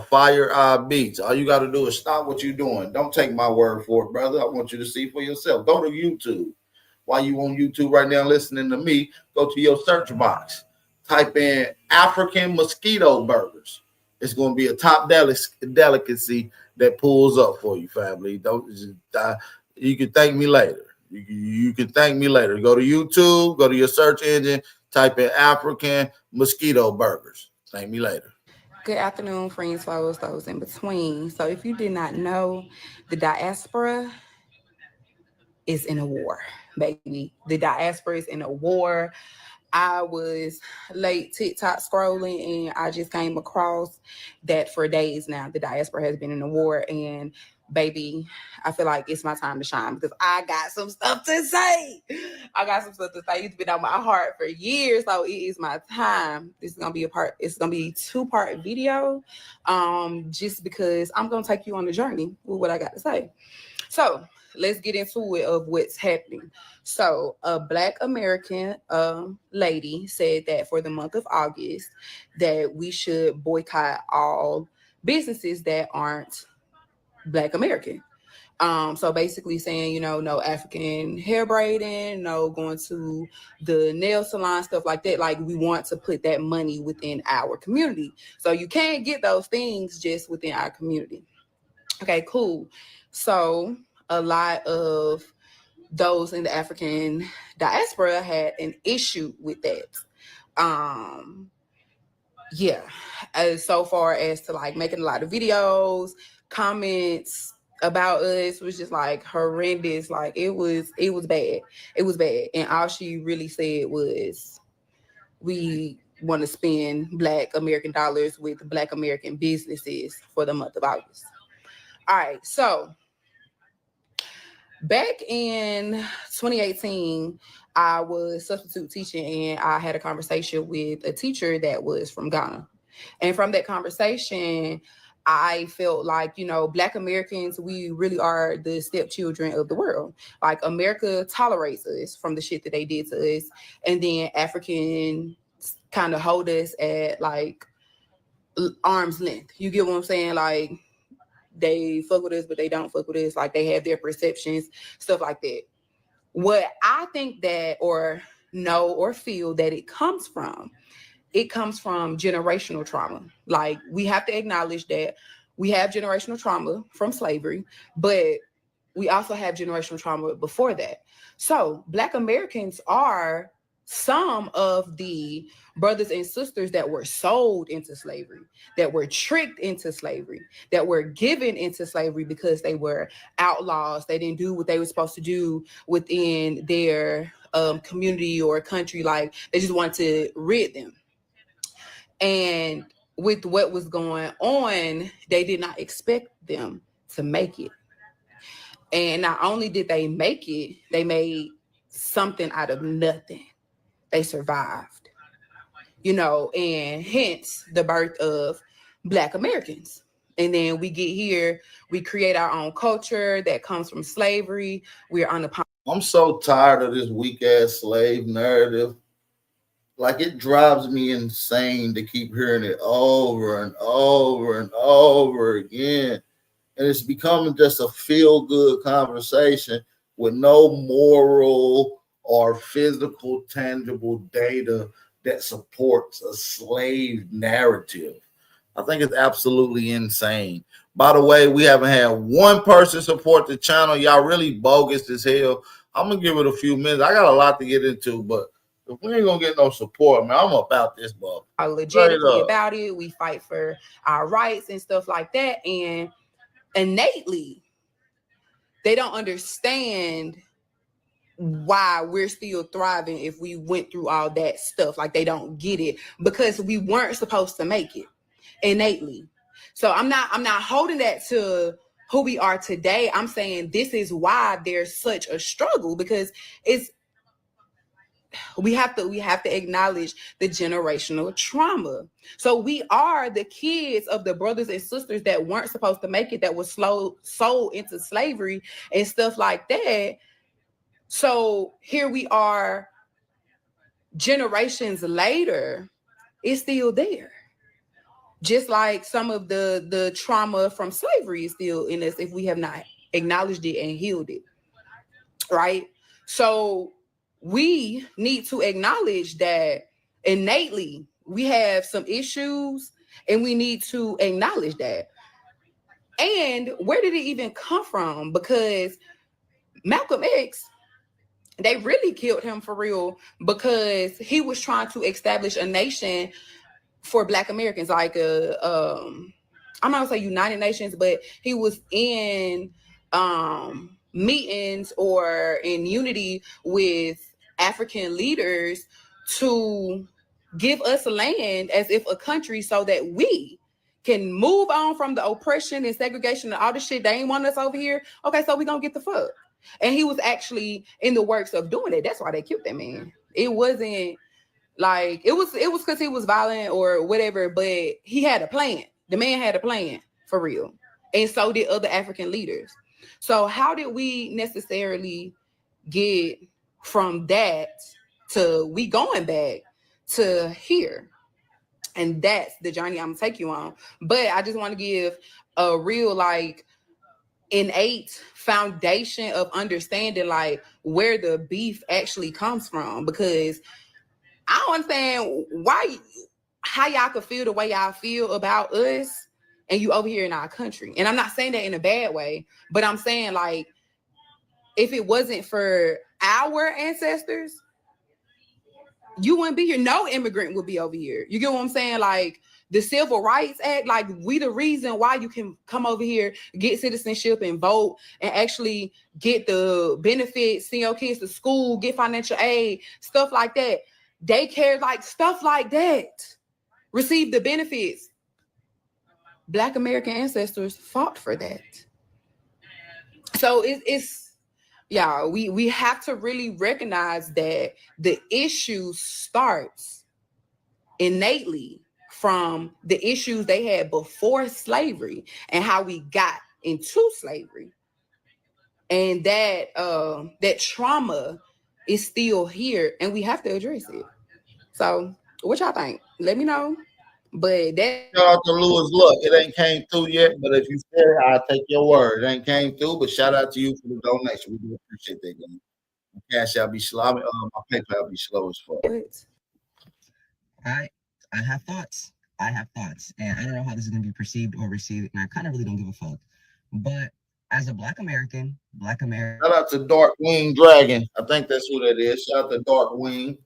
Fire our beats. All you got to do is stop what you're doing. Don't take my word for it, brother. I want you to see for yourself. Go to YouTube. While you on YouTube right now listening to me, go to your search box. Type in African mosquito burgers. It's going to be a top delicacy that pulls up for you, family. You can thank me later. You can thank me later. Go to YouTube, go to your search engine, type in African mosquito burgers. Thank me later. Good afternoon, friends, foes, those in between. So if you did not know, the diaspora is in a war, baby. The diaspora is in a war. I was late TikTok scrolling and I just came across that for days now. The diaspora has been in a war, and baby, I feel like it's my time to shine because I got some stuff to say. It's been on my heart for years, so it is my time. It's gonna be a two-part video, just because I'm gonna take you on the journey with what I got to say. So let's get into it of what's happening. So a Black American lady said that for the month of August that we should boycott all businesses that aren't Black American. So basically saying, no African hair braiding, no going to the nail salon, stuff like that. Like, we want to put that money within our community. So you can't get those things just within our community. Okay, cool. So a lot of those in the African diaspora had an issue with that. So far as to like making a lot of videos, comments about us was just like horrendous. Like it was bad. It was bad. And all she really said was, we want to spend Black American dollars with Black American businesses for the month of August. All right, so Back in 2018, I was substitute teaching, and I had a conversation with a teacher that was from Ghana. And from that conversation, I felt like, Black Americans, we really are the stepchildren of the world. Like, America tolerates us from the shit that they did to us. And then Africans kind of hold us at like arm's length. You get what I'm saying? Like, they fuck with us, but they don't fuck with us. Like, they have their perceptions, stuff like that. What I think that, or know or feel that it comes from generational trauma. Like, we have to acknowledge that we have generational trauma from slavery, but we also have generational trauma before that. So Black Americans are some of the brothers and sisters that were sold into slavery, that were tricked into slavery, that were given into slavery because they were outlaws. They didn't do what they were supposed to do within their community or country. Like, they just wanted to rid them. And with what was going on, they did not expect them to make it. And not only did they make it, they made something out of nothing. They survived, and hence the birth of Black Americans. And then we get here, we create our own culture that comes from slavery. We're on the. I'm so tired of this weak ass slave narrative. Like, it drives me insane to keep hearing it over and over and over again. And it's becoming just a feel-good conversation with no moral or physical, tangible data that supports a slave narrative. I think it's absolutely insane. By the way, we haven't had one person support the channel. Y'all really bogus as hell. I'm going to give it a few minutes. I got a lot to get into, but if we ain't going to get no support, man, I'm about this, bro. Legitimately about it. We fight for our rights and stuff like that. And innately, they don't understand why we're still thriving if we went through all that stuff. Like, they don't get it because we weren't supposed to make it innately. So I'm not holding that to who we are today. I'm saying this is why there's such a struggle, because we have to acknowledge the generational trauma. So we are the kids of the brothers and sisters that weren't supposed to make it, that was sold into slavery and stuff like that. So here we are, generations later, it's still there. Just like some of the trauma from slavery is still in us if we have not acknowledged it and healed it, right? So we need to acknowledge that innately we have some issues, and we need to acknowledge that. And where did it even come from? Because Malcolm X, they really killed him for real because he was trying to establish a nation for Black Americans, like I'm not gonna say United Nations, but he was in meetings or in unity with African leaders to give us land as if a country so that we can move on from the oppression and segregation and all the shit. They ain't want us over here. Okay, so we gonna get the fuck. And he was actually in the works of doing it. That's why they killed that man. It wasn't like it was because he was violent or whatever, but he had a plan. The man had a plan for real. And so did other African leaders. So how did we necessarily get from that to we going back to here? And that's the journey I'm gonna take you on. But I just want to give a real like innate foundation of understanding like where the beef actually comes from, because I don't understand how y'all could feel the way y'all feel about us and you over here in our country. And I'm not saying that in a bad way, but I'm saying like if it wasn't for our ancestors, you wouldn't be here. No immigrant would be over here. You get what I'm saying? Like the Civil Rights Act, like we the reason why you can come over here, get citizenship and vote and actually get the benefits, send your kids to school, get financial aid, stuff like that. Daycare, like stuff like that. Receive the benefits. Black American ancestors fought for that. So it's Yeah, we have to really recognize that the issue starts innately from the issues they had before slavery and how we got into slavery. And that that trauma is still here and we have to address it. So what y'all think? Let me know. But that Shout out to Lewis. Look, it ain't came through yet, but if you said it, I'll take your word. It ain't came through, but shout out to you for the donation. We do appreciate that. Man. My cash out be slow. My PayPal be slow as fuck. I have thoughts. I have thoughts, and I don't know how this is going to be perceived or received, and I kind of really don't give a fuck. But as a Black American, Shout out to Dark Wing Dragon. I think that's who that is. Shout out to Dark Wing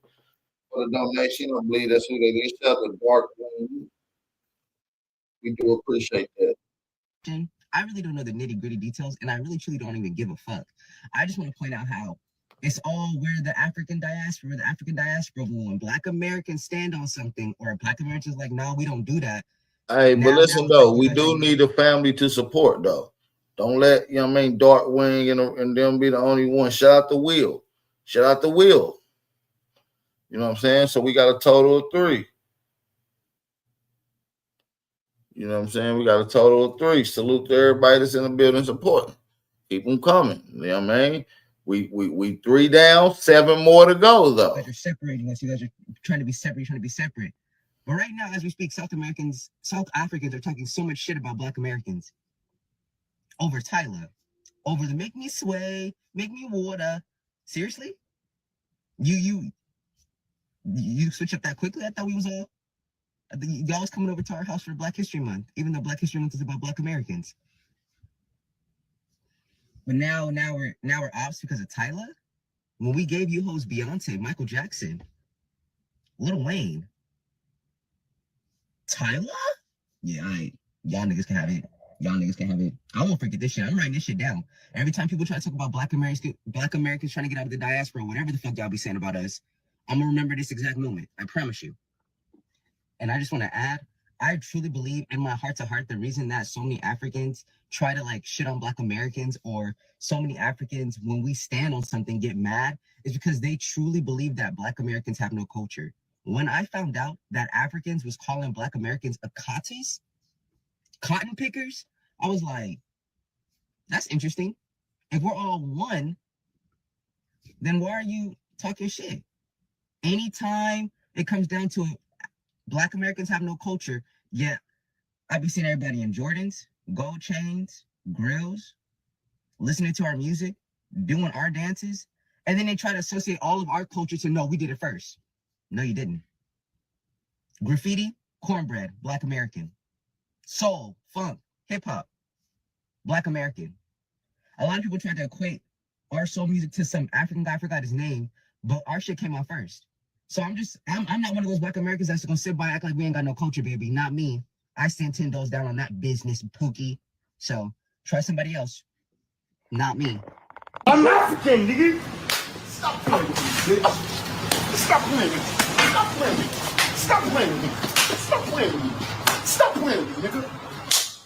for the donation. I believe that's who that is. Shout out to Dark Wing. We do appreciate that. I really don't know the nitty gritty details, and I really truly don't even give a fuck. I just want to point out how it's all where the African diaspora, when Black Americans stand on something, or Black Americans like, no, we don't do that. Hey, but listen though, we do need a family to support though. Don't let, you know what I mean, Dark Wing and them be the only one. Shout out to Will. Shout out to Will. You know what I'm saying? So we got a total of 3. You know what I'm saying? We got a total of 3. Salute to everybody that's in the building supporting. Keep them coming. You know what I mean? We 3 down, 7 more to go though. You guys are separating us. You guys are trying to be separate. You're trying to be separate. But right now, as we speak, South Africans are talking so much shit about Black Americans. Over Tyler. Over the make me sway, make me water. Seriously? You switch up that quickly? I thought we was all... Y'all was coming over to our house for Black History Month, even though Black History Month is about Black Americans. But now we're ops because of Tyler. When we gave you hoes Beyonce, Michael Jackson, Lil Wayne, Tyler? Yeah, y'all niggas can have it. Y'all niggas can have it. I won't forget this shit. I'm writing this shit down. Every time people try to talk about Black Americans trying to get out of the diaspora, whatever the fuck y'all be saying about us, I'm gonna remember this exact moment. I promise you. And I just want to add, I truly believe in my heart to heart, the reason that so many Africans try to like shit on Black Americans, or so many Africans, when we stand on something, get mad, is because they truly believe that Black Americans have no culture. When I found out that Africans was calling Black Americans akatis, cotton pickers, I was like, that's interesting. If we're all one, then why are you talking shit? Anytime it comes down to it, Black Americans have no culture, yet I be seeing everybody in Jordans, gold chains, grills, listening to our music, doing our dances, and then they try to associate all of our culture to, no, we did it first. No, you didn't. Graffiti, cornbread, Black American. Soul, funk, hip-hop, Black American. A lot of people try to equate our soul music to some African guy, I forgot his name, but our shit came out first. So I'm not one of those Black Americans that's gonna sit by and act like we ain't got no culture, baby. Not me. I stand 10 toes down on that business, Pookie. So try somebody else. Not me. I'm African, nigga. Stop playing with me, bitch. Stop playing with me. Stop playing with me. Stop playing with me. Stop playing with me. Stop playing with me, nigga.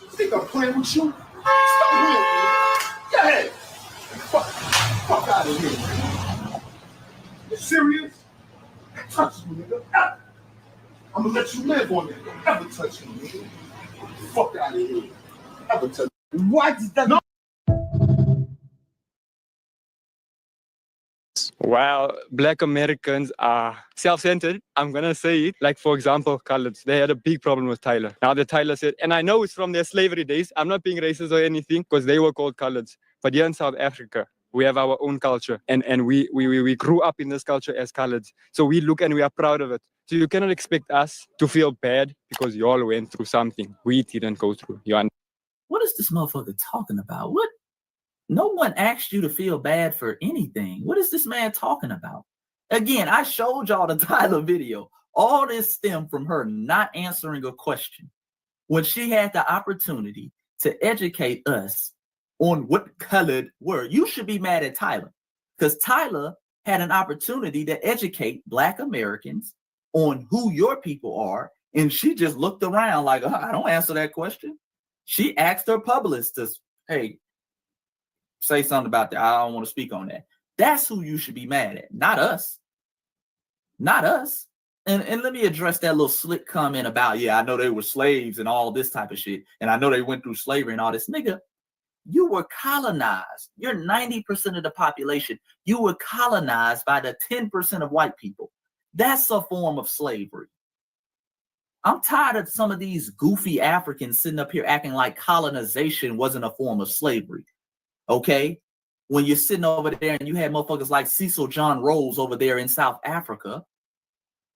You think I'm playing with you? Stop playing with me. Go ahead. Fuck out of here, nigga. You serious? Touch me, nigga. I'm gonna let you live on it. Don't ever touch me, nigga. Fuck out of here. Ever touch me. What is that? No. While Black Americans are self-centered, I'm gonna say it. Like, for example, coloreds, they had a big problem with Tyler. Now that Tyler said, and I know it's from their slavery days, I'm not being racist or anything, because they were called coloreds. But here in South Africa, we have our own culture, and we grew up in this culture as coloreds. So we look and we are proud of it. So you cannot expect us to feel bad because you all went through something we didn't go through. What is this motherfucker talking about? What? No one asked you to feel bad for anything. What is this man talking about? Again, I showed y'all the Tyler video. All this stemmed from her not answering a question when she had the opportunity to educate us on what colored were. You should be mad at Tyler because Tyler had an opportunity to educate Black Americans on who your people are, and she just looked around like, I don't answer that question. She asked her publicist, hey, say something about that. I don't want to speak on that. That's who you should be mad at, not us. Not us. And let me address that little slick comment about, yeah, I know they were slaves and all this type of shit. And I know they went through slavery and all this. Nigga, you were colonized. You're 90% of the population. You were colonized by the 10% of white people. That's a form of slavery. I'm tired of some of these goofy Africans sitting up here acting like colonization wasn't a form of slavery. Okay? When you're sitting over there and you had motherfuckers like Cecil John Rose over there in South Africa.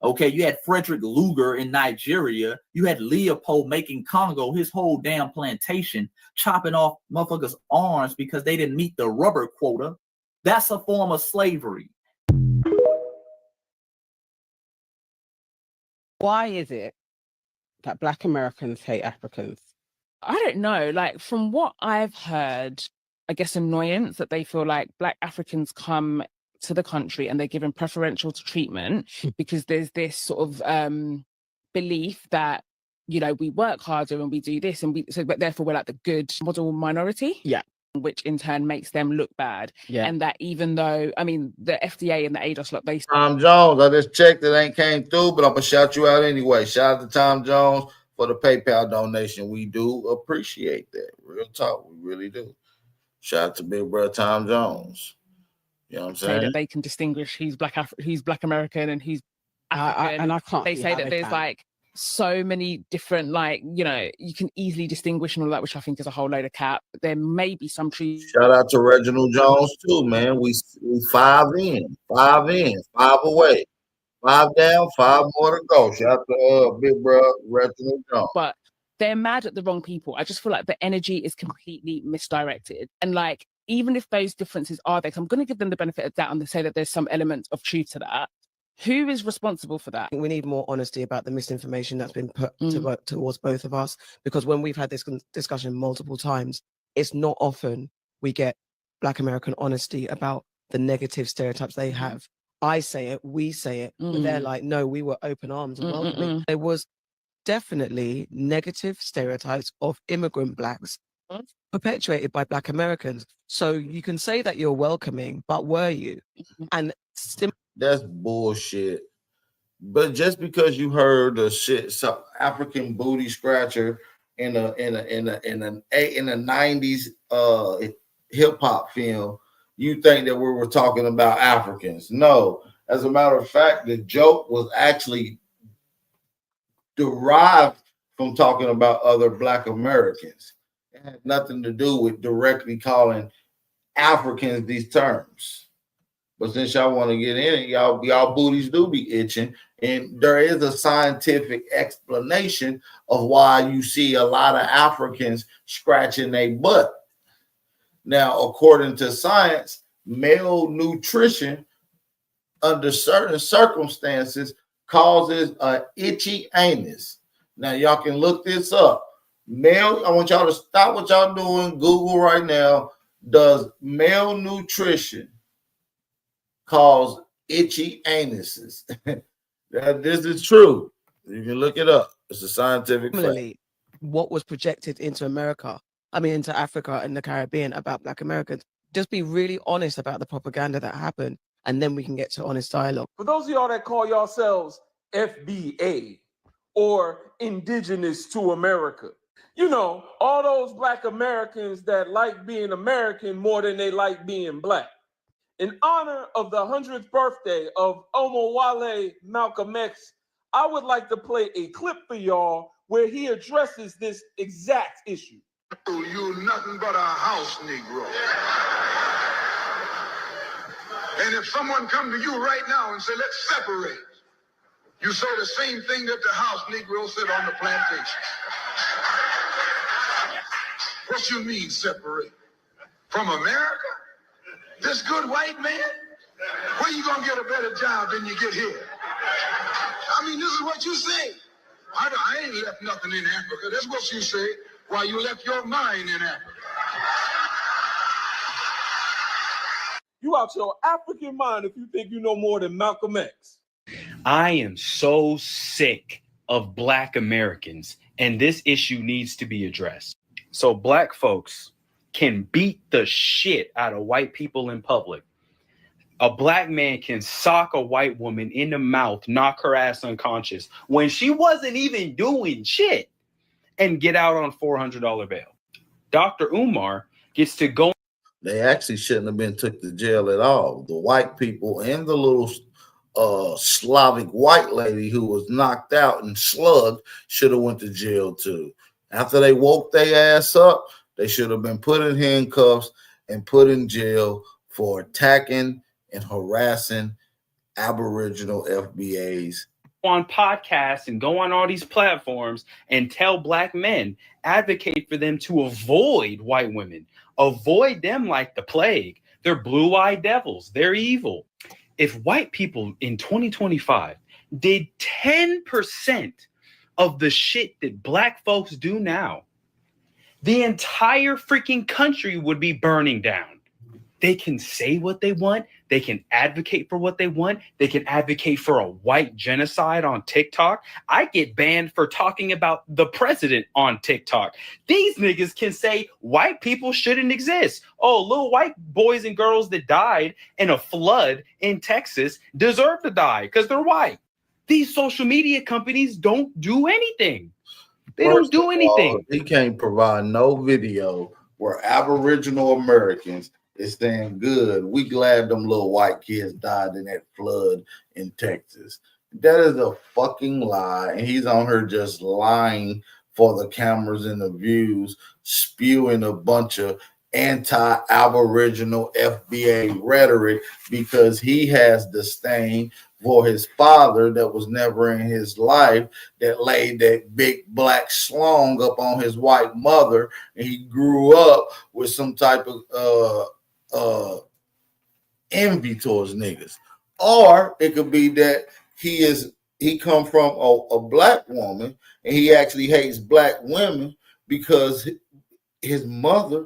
Okay, you had Frederick Luger in Nigeria. You had Leopold making Congo his whole damn plantation, chopping off motherfuckers' arms because they didn't meet the rubber quota. That's a form of slavery. Why is it that Black Americans hate Africans? I don't know. Like, from what I've heard, I guess annoyance that they feel like Black Africans come to the country and they're given preferential treatment because there's this sort of belief that, you know, we work harder and we do this but therefore we're like the good model minority. Yeah. Which in turn makes them look bad. Yeah. And that even though, I mean, the FDA and the ADOS look, they Tom Jones, I just checked, it ain't came through, but I'm gonna shout you out anyway. Shout out to Tom Jones for the PayPal donation. We do appreciate that. Real talk, we really do. Shout out to Big Brother Tom Jones. You know what I'm say saying? that they can distinguish who's Black American and who's African. And I can't. They say that there's like so many different, like, you know, you can easily distinguish and all that, which I think is a whole load of cap. There may be some trees. Shout out to Reginald Jones too, man. We 5 in, 5 away, 5 down, 5 more to go. Shout out to Big Brother Reginald Jones. But they're mad at the wrong people. I just feel like the energy is completely misdirected. And like, even if those differences are there, I'm going to give them the benefit of doubt and say that there's some element of truth to that. Who is responsible for that? We need more honesty about the misinformation that's been put towards both of us, because when we've had this discussion multiple times, it's not often we get Black American honesty about the negative stereotypes they have. I say it, we say it, but they're like, no, we were open arms and welcoming. There was definitely negative stereotypes of immigrant Blacks perpetuated by Black Americans. So you can say that you're welcoming, but were you? And that's bullshit. But just because you heard a shit some African booty scratcher in a 90s hip hop film, you think that we were talking about Africans. No, as a matter of fact, the joke was actually derived from talking about other Black Americans. It had nothing to do with directly calling Africans these terms. But since y'all want to get in it, y'all booties do be itching. And there is a scientific explanation of why you see a lot of Africans scratching their butt. Now, according to science, malnutrition under certain circumstances causes an itchy anus. Now, y'all can look this up. I want y'all to stop what y'all doing. Google right now. Does malnutrition cause itchy anuses? This is true. You can look it up. It's a scientific fact. What was projected into into Africa and the Caribbean about Black Americans. Just be really honest about the propaganda that happened, and then we can get to honest dialogue. For those of y'all that call yourselves FBA or Indigenous to America, you know, all those Black Americans that like being American more than they like being Black. In honor of the 100th birthday of Omowale Malcolm X, I would like to play a clip for y'all where he addresses this exact issue. You're nothing but a house Negro. And if someone come to you right now and say, let's separate, you say the same thing that the house Negro said on the plantation. What you mean separate? From America? This good white man? Where you gonna get a better job than you get here? I mean, this is what you say. I ain't left nothing in Africa. That's what you say. Why you left your mind in Africa. You out your African mind if you think you know more than Malcolm X. I am so sick of Black Americans, and this issue needs to be addressed. So Black folks, can beat the shit out of white people in public. A black man can sock a white woman in the mouth, knock her ass unconscious when she wasn't even doing shit, and get out on $400 bail. Dr. Umar gets to go. They actually shouldn't have been took to jail at all. The white people and the little Slavic white lady who was knocked out and slugged should have went to jail too. After they woke their ass up, they should have been put in handcuffs and put in jail for attacking and harassing Aboriginal FBAs. On podcasts and go on all these platforms and tell black men, advocate for them to avoid white women, avoid them like the plague. They're blue-eyed devils. They're evil. If white people in 2025 did 10% of the shit that black folks do now, the entire freaking country would be burning down. They can say what they want. They can advocate for what they want. They can advocate for a white genocide on TikTok. I get banned for talking about the president on TikTok. These niggas can say white people shouldn't exist. Oh, little white boys and girls that died in a flood in Texas deserve to die because they're white. These social media companies don't do anything. They don't do anything. He can't provide no video where Aboriginal Americans is saying, good, we glad them little white kids died in that flood in Texas. That is a fucking lie. And he's on her just lying for the cameras and the views, spewing a bunch of anti-Aboriginal FBA rhetoric because he has disdain for his father that was never in his life, that laid that big black slong up on his white mother, and he grew up with some type of envy towards niggas. Or it could be that he come from a black woman and he actually hates black women because his mother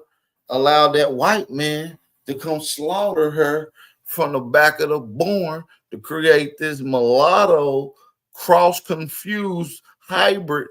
allowed that white man to come slaughter her from the back of the barn to create this mulatto cross confused hybrid.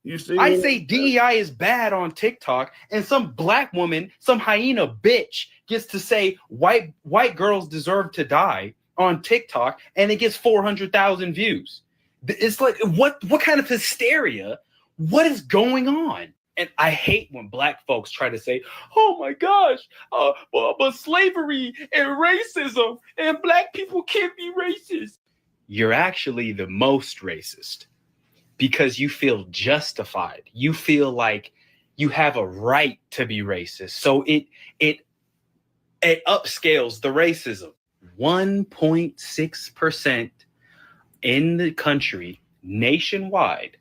You see, I say DEI is bad on TikTok, and some black woman, some hyena bitch, gets to say white girls deserve to die on TikTok, and it gets 400,000 views. It's like, what kind of hysteria? What is going on? And I hate when black folks try to say, oh my gosh, but slavery and racism and black people can't be racist. You're actually the most racist because you feel justified. You feel like you have a right to be racist. So it upscales the racism. 1.6% in the country nationwide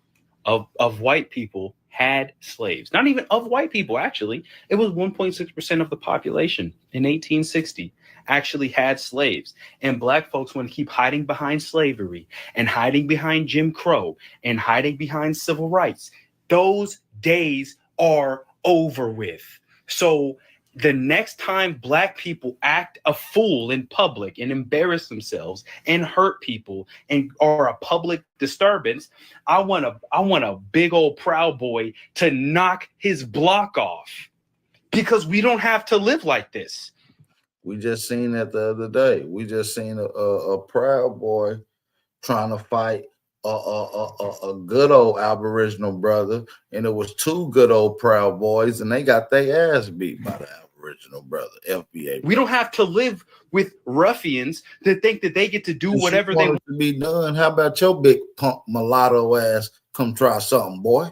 of white people had slaves. Not even of white people, actually. It was 1.6% of the population in 1860 actually had slaves. And black folks want to keep hiding behind slavery and hiding behind Jim Crow and hiding behind civil rights. Those days are over with. So the next time black people act a fool in public and embarrass themselves and hurt people and are a public disturbance, I want a big old Proud Boy to knock his block off, because we don't have to live like this. We just seen that the other day. We just seen a Proud Boy trying to fight a good old Aboriginal brother, and it was two good old Proud Boys, and they got their ass beat by the Aboriginal brother, FBA. We don't have to live with ruffians that think that they get to do whatever they want to be done. How about your big punk mulatto ass come try something, boy?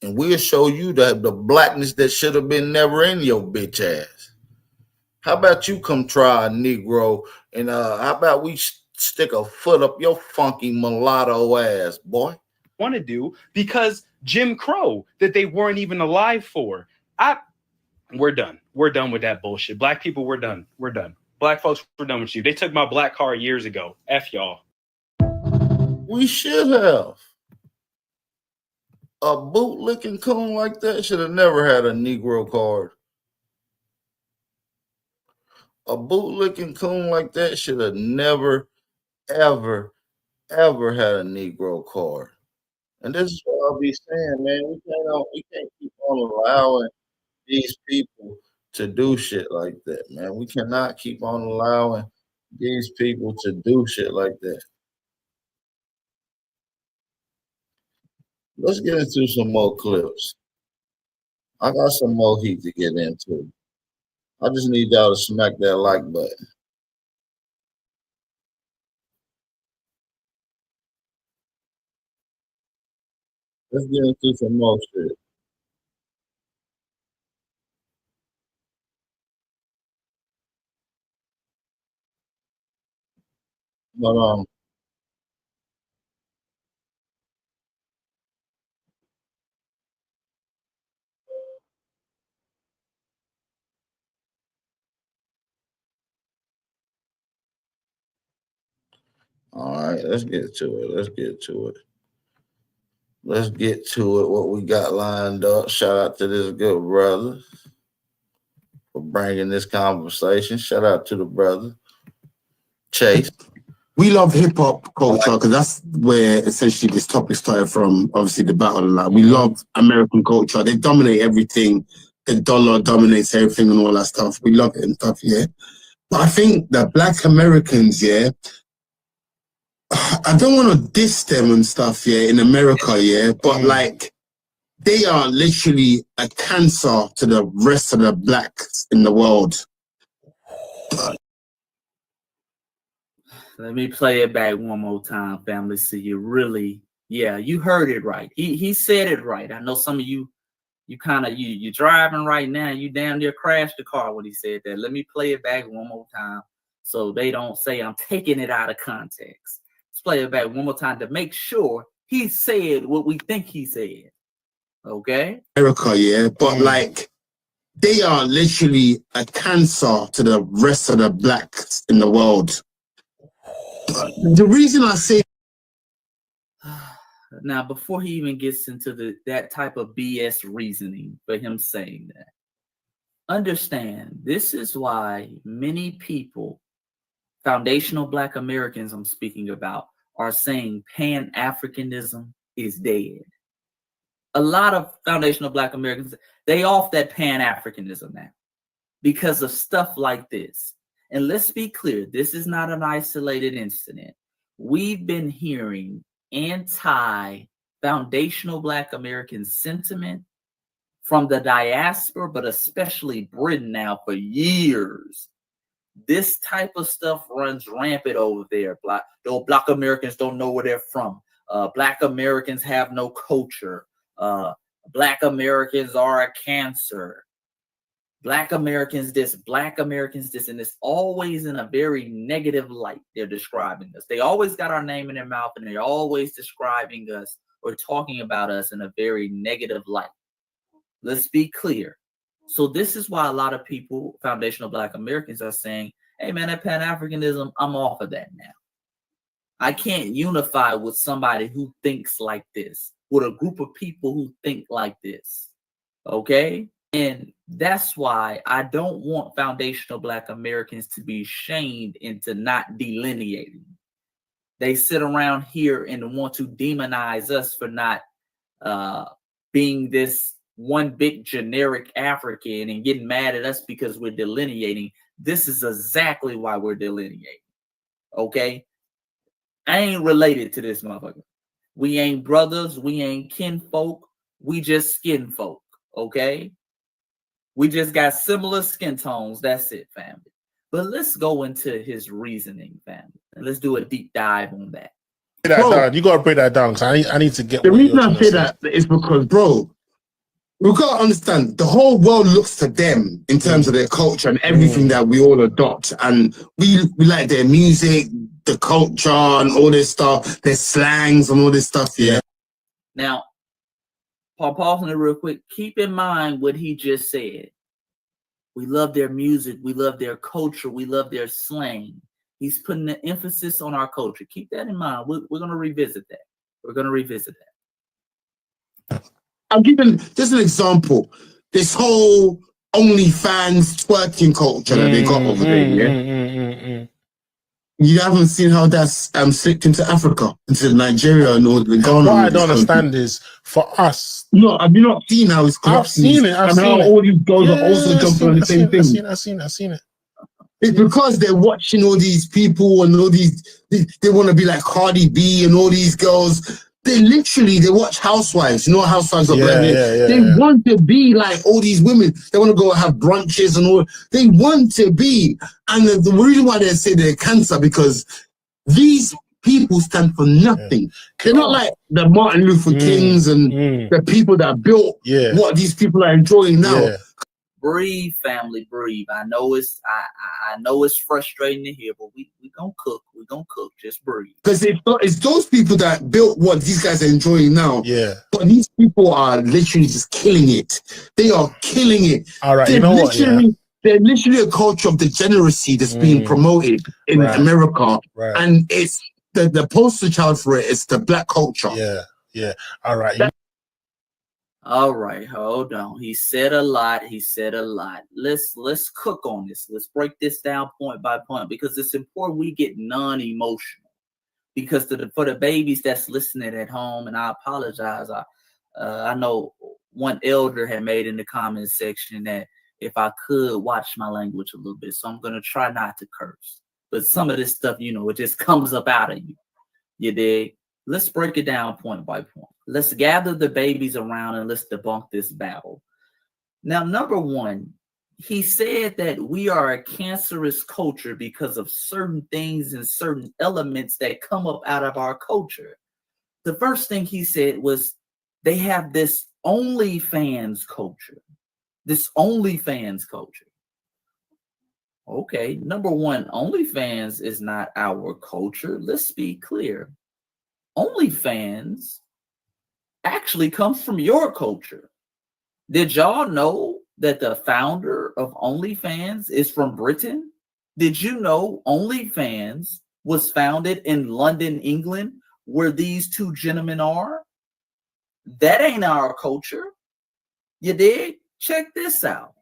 And we'll show you the blackness that should have been never in your bitch ass. How about you come try a Negro, and how about we stick a foot up your funky mulatto ass, boy? Want to do, because Jim Crow that they weren't even alive for. We're done. We're done with that bullshit. Black people, we're done. We're done. Black folks, we're done with you. They took my black car years ago. F y'all. We should have. A bootlicking coon like that should have never had a Negro card. A bootlicking coon like that should have never, ever had a Negro card. And this is what y'all be saying, man. We can't keep on allowing these people to do shit like that, man. We cannot keep on allowing these people to do shit like that. Let's get into some more clips. I got some more heat to get into. I just need y'all to smack that like button. Let's get into some more shit. Hold on. All right, let's get to it. Let's get to it. Let's get to it. What we got lined up. Shout out to this good brother for bringing this conversation. Shout out to the brother Chase. We love hip hop culture because that's where essentially this topic started from. Obviously, the battle and that. We love American culture. They dominate everything. The dollar dominates everything and all that stuff. We love it and stuff, yeah. But I think that Black Americans, yeah, I don't want to diss them and stuff, yeah, in America, yeah, but like they are literally a cancer to the rest of the blacks in the world. Let me play it back one more time, family, so you really, yeah, you heard it right. He said it right. I know some of you you're driving right now, you damn near crashed the car when he said that. Let me play it back one more time so they don't say I'm taking it out of context. Let's play it back one more time to make sure he said what we think he said. Okay? America, yeah, but like they are literally a cancer to the rest of the blacks in the world. The reason I say now, before he even gets into that type of BS reasoning for him saying that, understand this is why many people, foundational Black Americans I'm speaking about, are saying Pan-Africanism is dead. A lot of foundational Black Americans, they off that Pan-Africanism now because of stuff like this. And let's be clear, this is not an isolated incident. We've been hearing anti-foundational Black American sentiment from the diaspora, but especially Britain now for years. This type of stuff runs rampant over there. Black Americans don't know where they're from. Black Americans have no culture. Black Americans are a cancer. Black Americans this, Black Americans this, and it's always in a very negative light they're describing us. They always got our name in their mouth and they're always describing us or talking about us in a very negative light. Let's be clear. So this is why a lot of people, foundational Black Americans, are saying, hey man, that Pan-Africanism, I'm off of that now. I can't unify with somebody who thinks like this, with a group of people who think like this, okay? And that's why I don't want foundational Black Americans to be shamed into not delineating. They sit around here and want to demonize us for not being this one big generic African and getting mad at us because we're delineating. This is exactly why we're delineating, okay? I ain't related to this motherfucker. We ain't brothers, we ain't kinfolk, we just skin folk, okay? We just got similar skin tones. That's it, family. But let's go into his reasoning, family. And let's do a deep dive on that. You gotta break that down because I need to get the reason I say that is because, bro, we've got to understand the whole world looks to them in terms of their culture and everything that we all adopt. And we like their music, the culture, and all this stuff, their slangs and all this stuff, yeah. Now, pausing it real quick, keep in mind what he just said. We love their music, we love their culture, we love their slang. He's putting the emphasis on our culture. Keep that in mind. We're going to revisit that. We're going to revisit that. I'm giving just an example. This whole OnlyFans twerking culture that they got over there, yeah? You haven't seen how that's slipped into Africa, into Nigeria and all the Ghana. What I don't understand is for us. No, have you not seen how it's corrupting? I've seen it. And how all these girls are also jumping on the same thing. I've seen it. It's because they're watching all these people and all these. They want to be like Cardi B and all these girls. They watch Housewives. You know, Housewives are They want to be like all these women. They want to go have brunches and all. They want to be. And the reason why they say they're cancer, because these people stand for nothing. They're not like the Martin Luther Kings and the people that built what these people are enjoying now. Breathe, family, breathe. I know it's I know it's frustrating to hear, but we gonna cook. We gonna cook. Just breathe. Because it's those people that built what these guys are enjoying now. Yeah. But these people are literally just killing it. They are killing it. All right, you know what? Yeah. They're literally a culture of degeneracy that's being promoted in America. Right. And it's the poster child for it is the black culture. Yeah. All right. All right, hold on. He said a lot. Let's cook on this. Let's break this down point by point, because it's important we get non-emotional. Because for the babies that's listening at home, and I apologize, I know one elder had made in the comment section that if I could watch my language a little bit, so I'm gonna try not to curse. But some of this stuff, it just comes up out of you. You dig? Let's break it down point by point. Let's gather the babies around and let's debunk this battle. Now, number one, he said that we are a cancerous culture because of certain things and certain elements that come up out of our culture. The first thing he said was they have this OnlyFans culture. Okay, number one, OnlyFans is not our culture. Let's be clear. OnlyFans actually comes from your culture. Did y'all know that the founder of OnlyFans is from Britain? Did you know OnlyFans was founded in London, England, where these two gentlemen are? That ain't our culture. You dig? Check this out.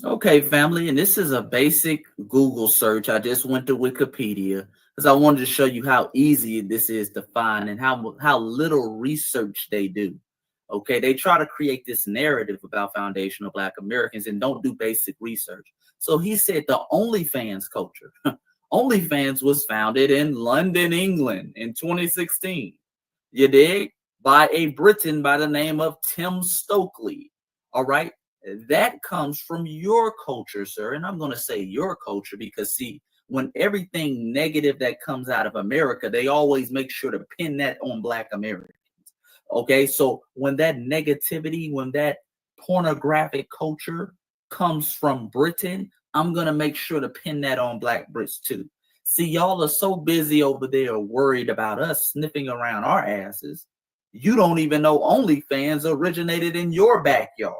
Okay, family, and this is a basic Google search. I just went to Wikipedia because I wanted to show you how easy this is to find and how little research they do. Okay, they try to create this narrative about foundational Black Americans and don't do basic research. So he said the OnlyFans culture. OnlyFans was founded in London, England in 2016. You dig? By a Briton by the name of Tim Stokely. All right. That comes from your culture, sir. And I'm going to say your culture because, see, when everything negative that comes out of America, they always make sure to pin that on Black Americans. Okay, so when that negativity, when that pornographic culture comes from Britain, I'm going to make sure to pin that on Black Brits too. See, y'all are so busy over there worried about us sniffing around our asses. You don't even know OnlyFans originated in your backyard.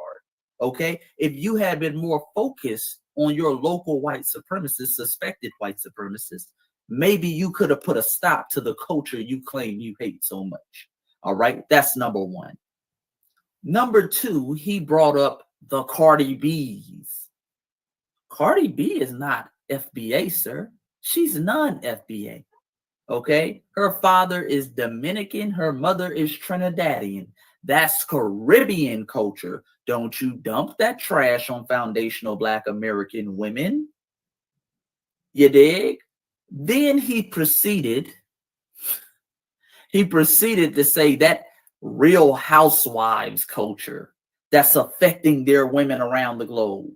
Okay, if you had been more focused on your local white supremacists, suspected white supremacists, maybe you could have put a stop to the culture you claim you hate so much. All right, that's number one. Number two, he brought up the Cardi B's. Cardi B is not FBA, sir. She's non-FBA. Okay, her father is Dominican, her mother is Trinidadian. That's Caribbean culture. Don't you dump that trash on foundational Black American women. You dig? Then he proceeded to say that Real Housewives culture that's affecting their women around the globe.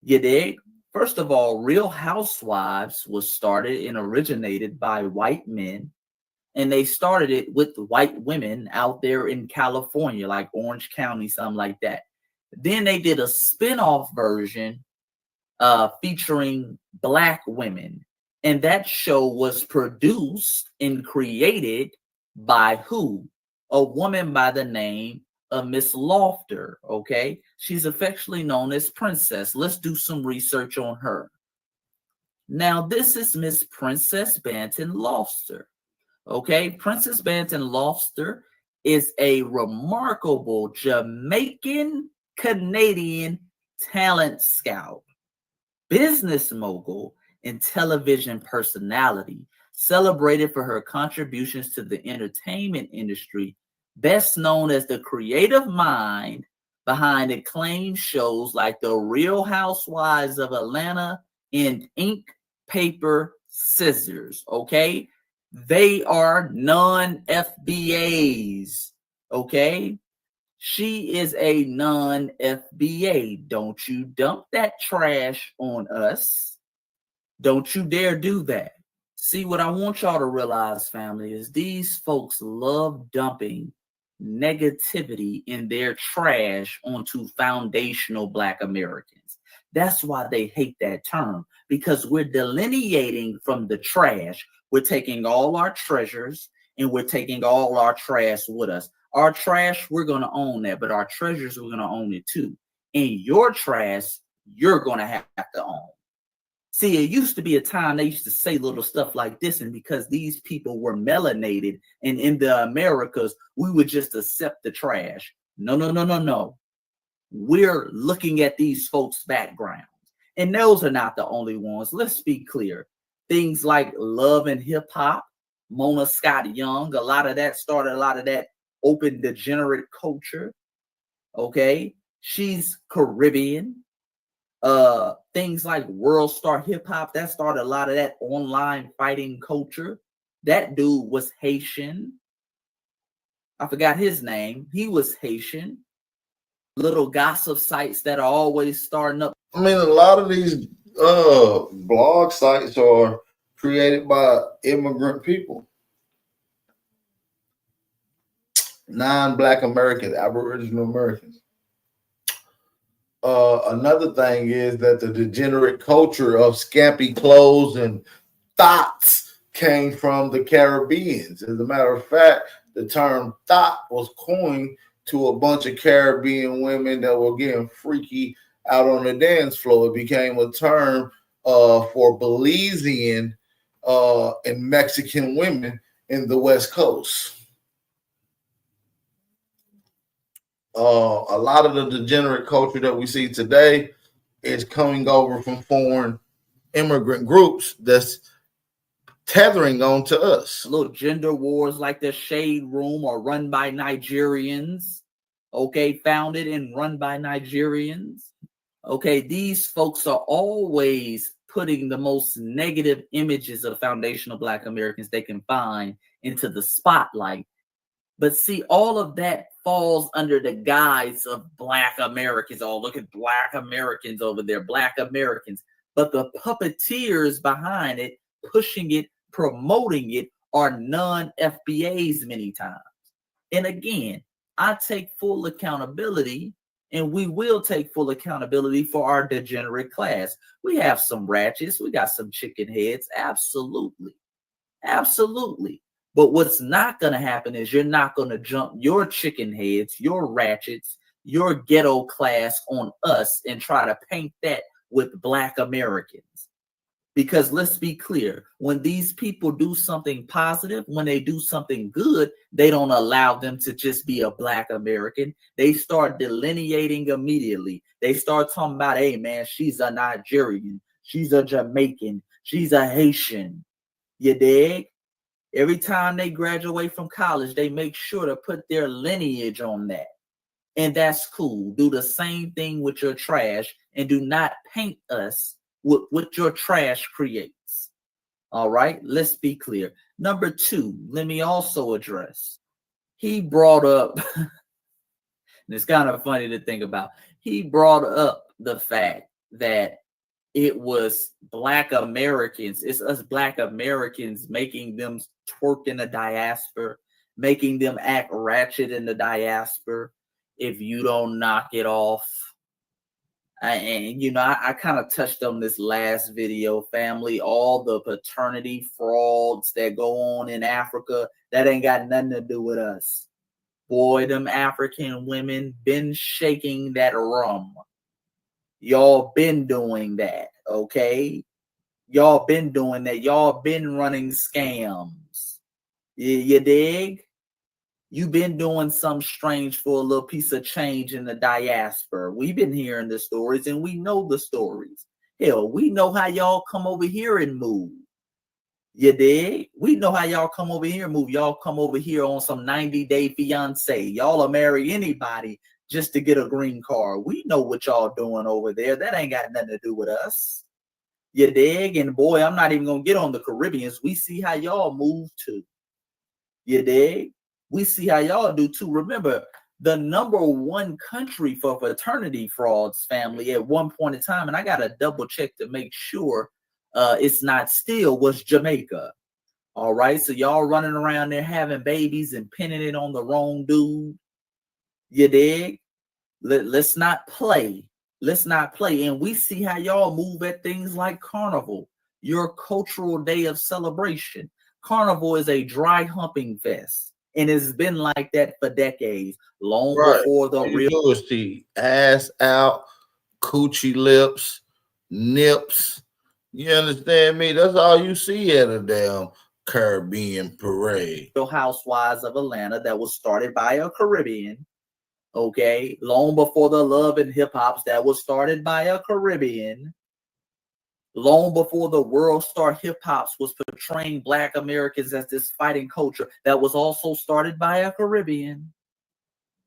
You dig? First of all, Real Housewives was started and originated by white men. And they started it with white women out there in California, like Orange County, something like that. Then they did a spin-off version featuring Black women. And that show was produced and created by who? A woman by the name of Miss Lofter, okay? She's affectionately known as Princess. Let's do some research on her. Now, this is Miss Princess Banton Lofter. Okay, Princess Banton Lofter is a remarkable Jamaican Canadian talent scout, business mogul, and television personality, celebrated for her contributions to the entertainment industry, best known as the creative mind behind acclaimed shows like The Real Housewives of Atlanta and Ink, Paper, Scissors. Okay, they are non-FBAs. Okay, she is a non-FBA. Don't you dump that trash on us. Don't you dare do that. See, what I want y'all to realize, family, is these folks love dumping negativity in their trash onto foundational Black Americans. That's why they hate that term, because we're delineating from the trash. We're taking all our treasures and we're taking all our trash with us. Our trash, we're going to own that, but our treasures, we're going to own it too. And your trash, you're going to have to own. See, it used to be a time they used to say little stuff like this, and because these people were melanated and in the Americas, we would just accept the trash. No, no, no, no, no. We're looking at these folks' backgrounds, and those are not the only ones. Let's be clear. Things like Love and Hip Hop, Mona Scott Young, a lot of that started a lot of that open degenerate culture. Okay, she's Caribbean. Things like World Star Hip Hop, that started a lot of that online fighting culture. That dude was Haitian. I forgot his name. He was Haitian. Little gossip sites that are always starting up. I mean, a lot of these blog sites are created by immigrant people, non-Black Americans, Aboriginal Americans. Another thing is that the degenerate culture of scampy clothes and thoughts came from the Caribbeans. As a matter of fact, the term thought was coined to a bunch of Caribbean women that were getting freaky out on the dance floor. It became a term for Belizean and Mexican women in the West Coast. A lot of the degenerate culture that we see today is coming over from foreign immigrant groups that's tethering on to us. Little gender wars like the Shade Room are run by Nigerians. Okay, founded and run by Nigerians. Okay, these folks are always putting the most negative images of foundational Black Americans they can find into the spotlight. But see, all of that falls under the guise of Black Americans. Oh, look at Black Americans over there, Black Americans. But the puppeteers behind it, pushing it, promoting it, are non-FBAs many times. And again, I take full accountability, and we will take full accountability for our degenerate class. We have some ratchets, we got some chicken heads, absolutely. Absolutely. But what's not going to happen is you're not going to jump your chicken heads, your ratchets, your ghetto class on us and try to paint that with Black Americans. Because let's be clear, when these people do something positive, when they do something good, they don't allow them to just be a Black American. They start delineating immediately. They start talking about, hey man, she's a Nigerian, she's a Jamaican, she's a Haitian. You dig? Every time they graduate from college, they make sure to put their lineage on that. And that's cool. Do the same thing with your trash, and do not paint us with what your trash creates. All right, let's be clear. Number two, let me also address. He brought up, and it's kind of funny to think about, he brought up the fact that it was Black Americans, it's us Black Americans making them twerk in the diaspora, making them act ratchet in the diaspora if you don't knock it off. And you know, I kind of touched on this last video, family, all the paternity frauds that go on in Africa, that ain't got nothing to do with us. Boy, them African women been shaking that rum. Y'all been doing that, okay? Y'all been doing that. Y'all been running scams. You dig? You been doing something strange for a little piece of change in the diaspora. We've been hearing the stories and we know the stories. Hell, we know how y'all come over here and move. You dig? We know how y'all come over here and move. Y'all come over here on some 90-day fiance. Y'all will marry anybody just to get a green card. We know what y'all doing over there. That ain't got nothing to do with us. You dig? And boy, I'm not even gonna get on the Caribbeans. We see how y'all move too. You dig? We see how y'all do too. Remember, the #1 country for fraternity frauds, family, at one point in time, and I gotta double check to make sure it's not still, was Jamaica. All right, so y'all running around there having babies and pinning it on the wrong dude. You dig? Let's not play. Let's not play. And we see how y'all move at things like Carnival, your cultural day of celebration. Carnival is a dry humping fest. And it's been like that for decades, long before the real. Do is see ass out, coochie lips, nips. You understand me? That's all you see at a damn Caribbean parade. Real Housewives of Atlanta that was started by a Caribbean. Okay, long before the Love and Hip Hops that was started by a Caribbean. Long before the World Star Hip Hops was portraying Black Americans as this fighting culture that was also started by a Caribbean.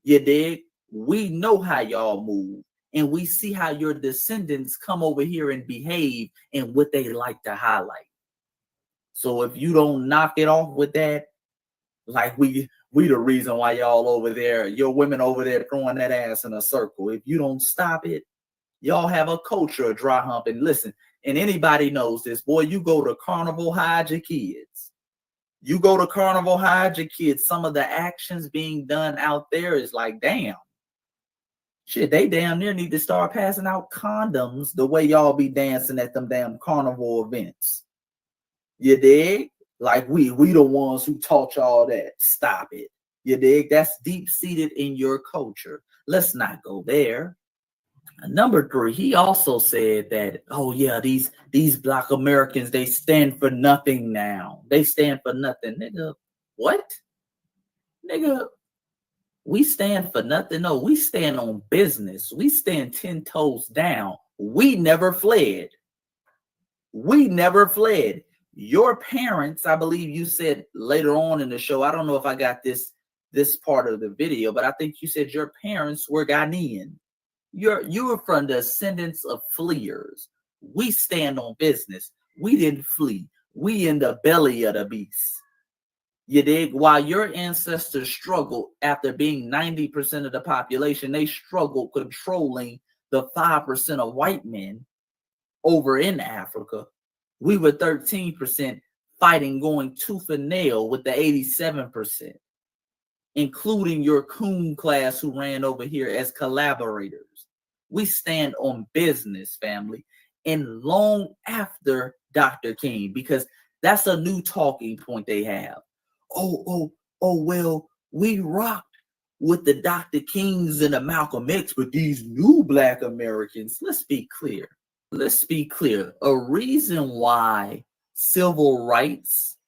You dig? We know how y'all move, and we see how your descendants come over here and behave and what they like to highlight. So if you don't knock it off with that, like we the reason why y'all over there, your women over there throwing that ass in a circle. If you don't stop it, y'all have a culture of dry humping. Listen, and anybody knows this, boy, you go to Carnival, hide your kids. You go to Carnival, hide your kids. Some of the actions being done out there is like, damn. Shit, they damn near need to start passing out condoms the way y'all be dancing at them damn Carnival events. You dig? Like we the ones who taught y'all that. Stop it. You dig? That's deep-seated in your culture. Let's not go there. Number 3, he also said that, oh yeah, these Black Americans, they stand for nothing now. They stand for nothing. Nigga, what? Nigga, we stand for nothing. No, we stand on business. We stand 10 toes down. We never fled. We never fled. Your parents, I believe you said later on in the show, I don't know if I got this part of the video, but I think you said your parents were Ghanaian. You were from the descendants of fleers. We stand on business. We didn't flee. We in the belly of the beast. You dig? While your ancestors struggled after being 90% of the population, they struggled controlling the 5% of white men over in Africa. We were 13% fighting, going tooth and nail with the 87%, including your coon class who ran over here as collaborators. We stand on business, family, and long after Dr. King, because that's a new talking point they have. Oh, well, we rocked with the Dr. Kings and the Malcolm X, but these new Black Americans, let's be clear. Let's be clear. A reason why civil rights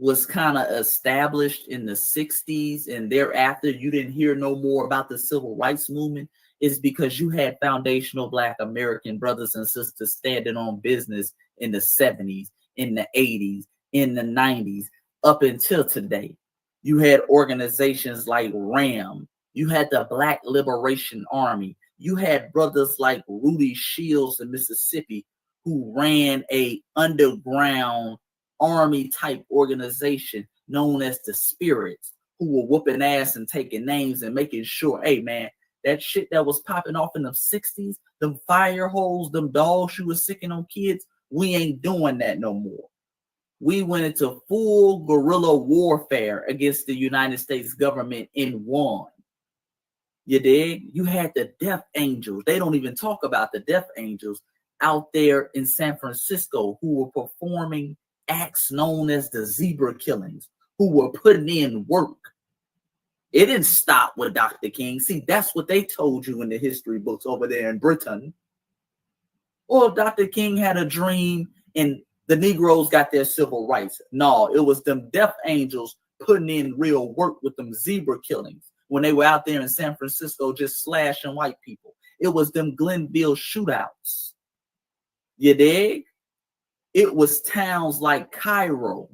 was kind of established in the 60s and thereafter you didn't hear no more about the civil rights movement is because you had foundational Black American brothers and sisters standing on business in the 70s, in the 80s, in the 90s, up until today. You had organizations like RAM. You had the Black Liberation Army. You had brothers like Rudy Shields in Mississippi who ran a underground army type organization known as the Spirits, who were whooping ass and taking names and making sure, hey man, that shit that was popping off in the 60s, them fire holes, them dogs you was sicking on kids, we ain't doing that no more. We went into full guerrilla warfare against the United States government and won. You dig? You had the Death Angels. They don't even talk about the Death Angels out there in San Francisco who were performing acts known as the zebra killings, who were putting in work. It didn't stop with Dr. King. See, that's what they told you in the history books over there in Britain. Or Dr. King had a dream and the Negroes got their civil rights. No, it was them Death Angels putting in real work with them zebra killings when they were out there in San Francisco just slashing white people. It was them Glenville shootouts. You dig? It was towns like Cairo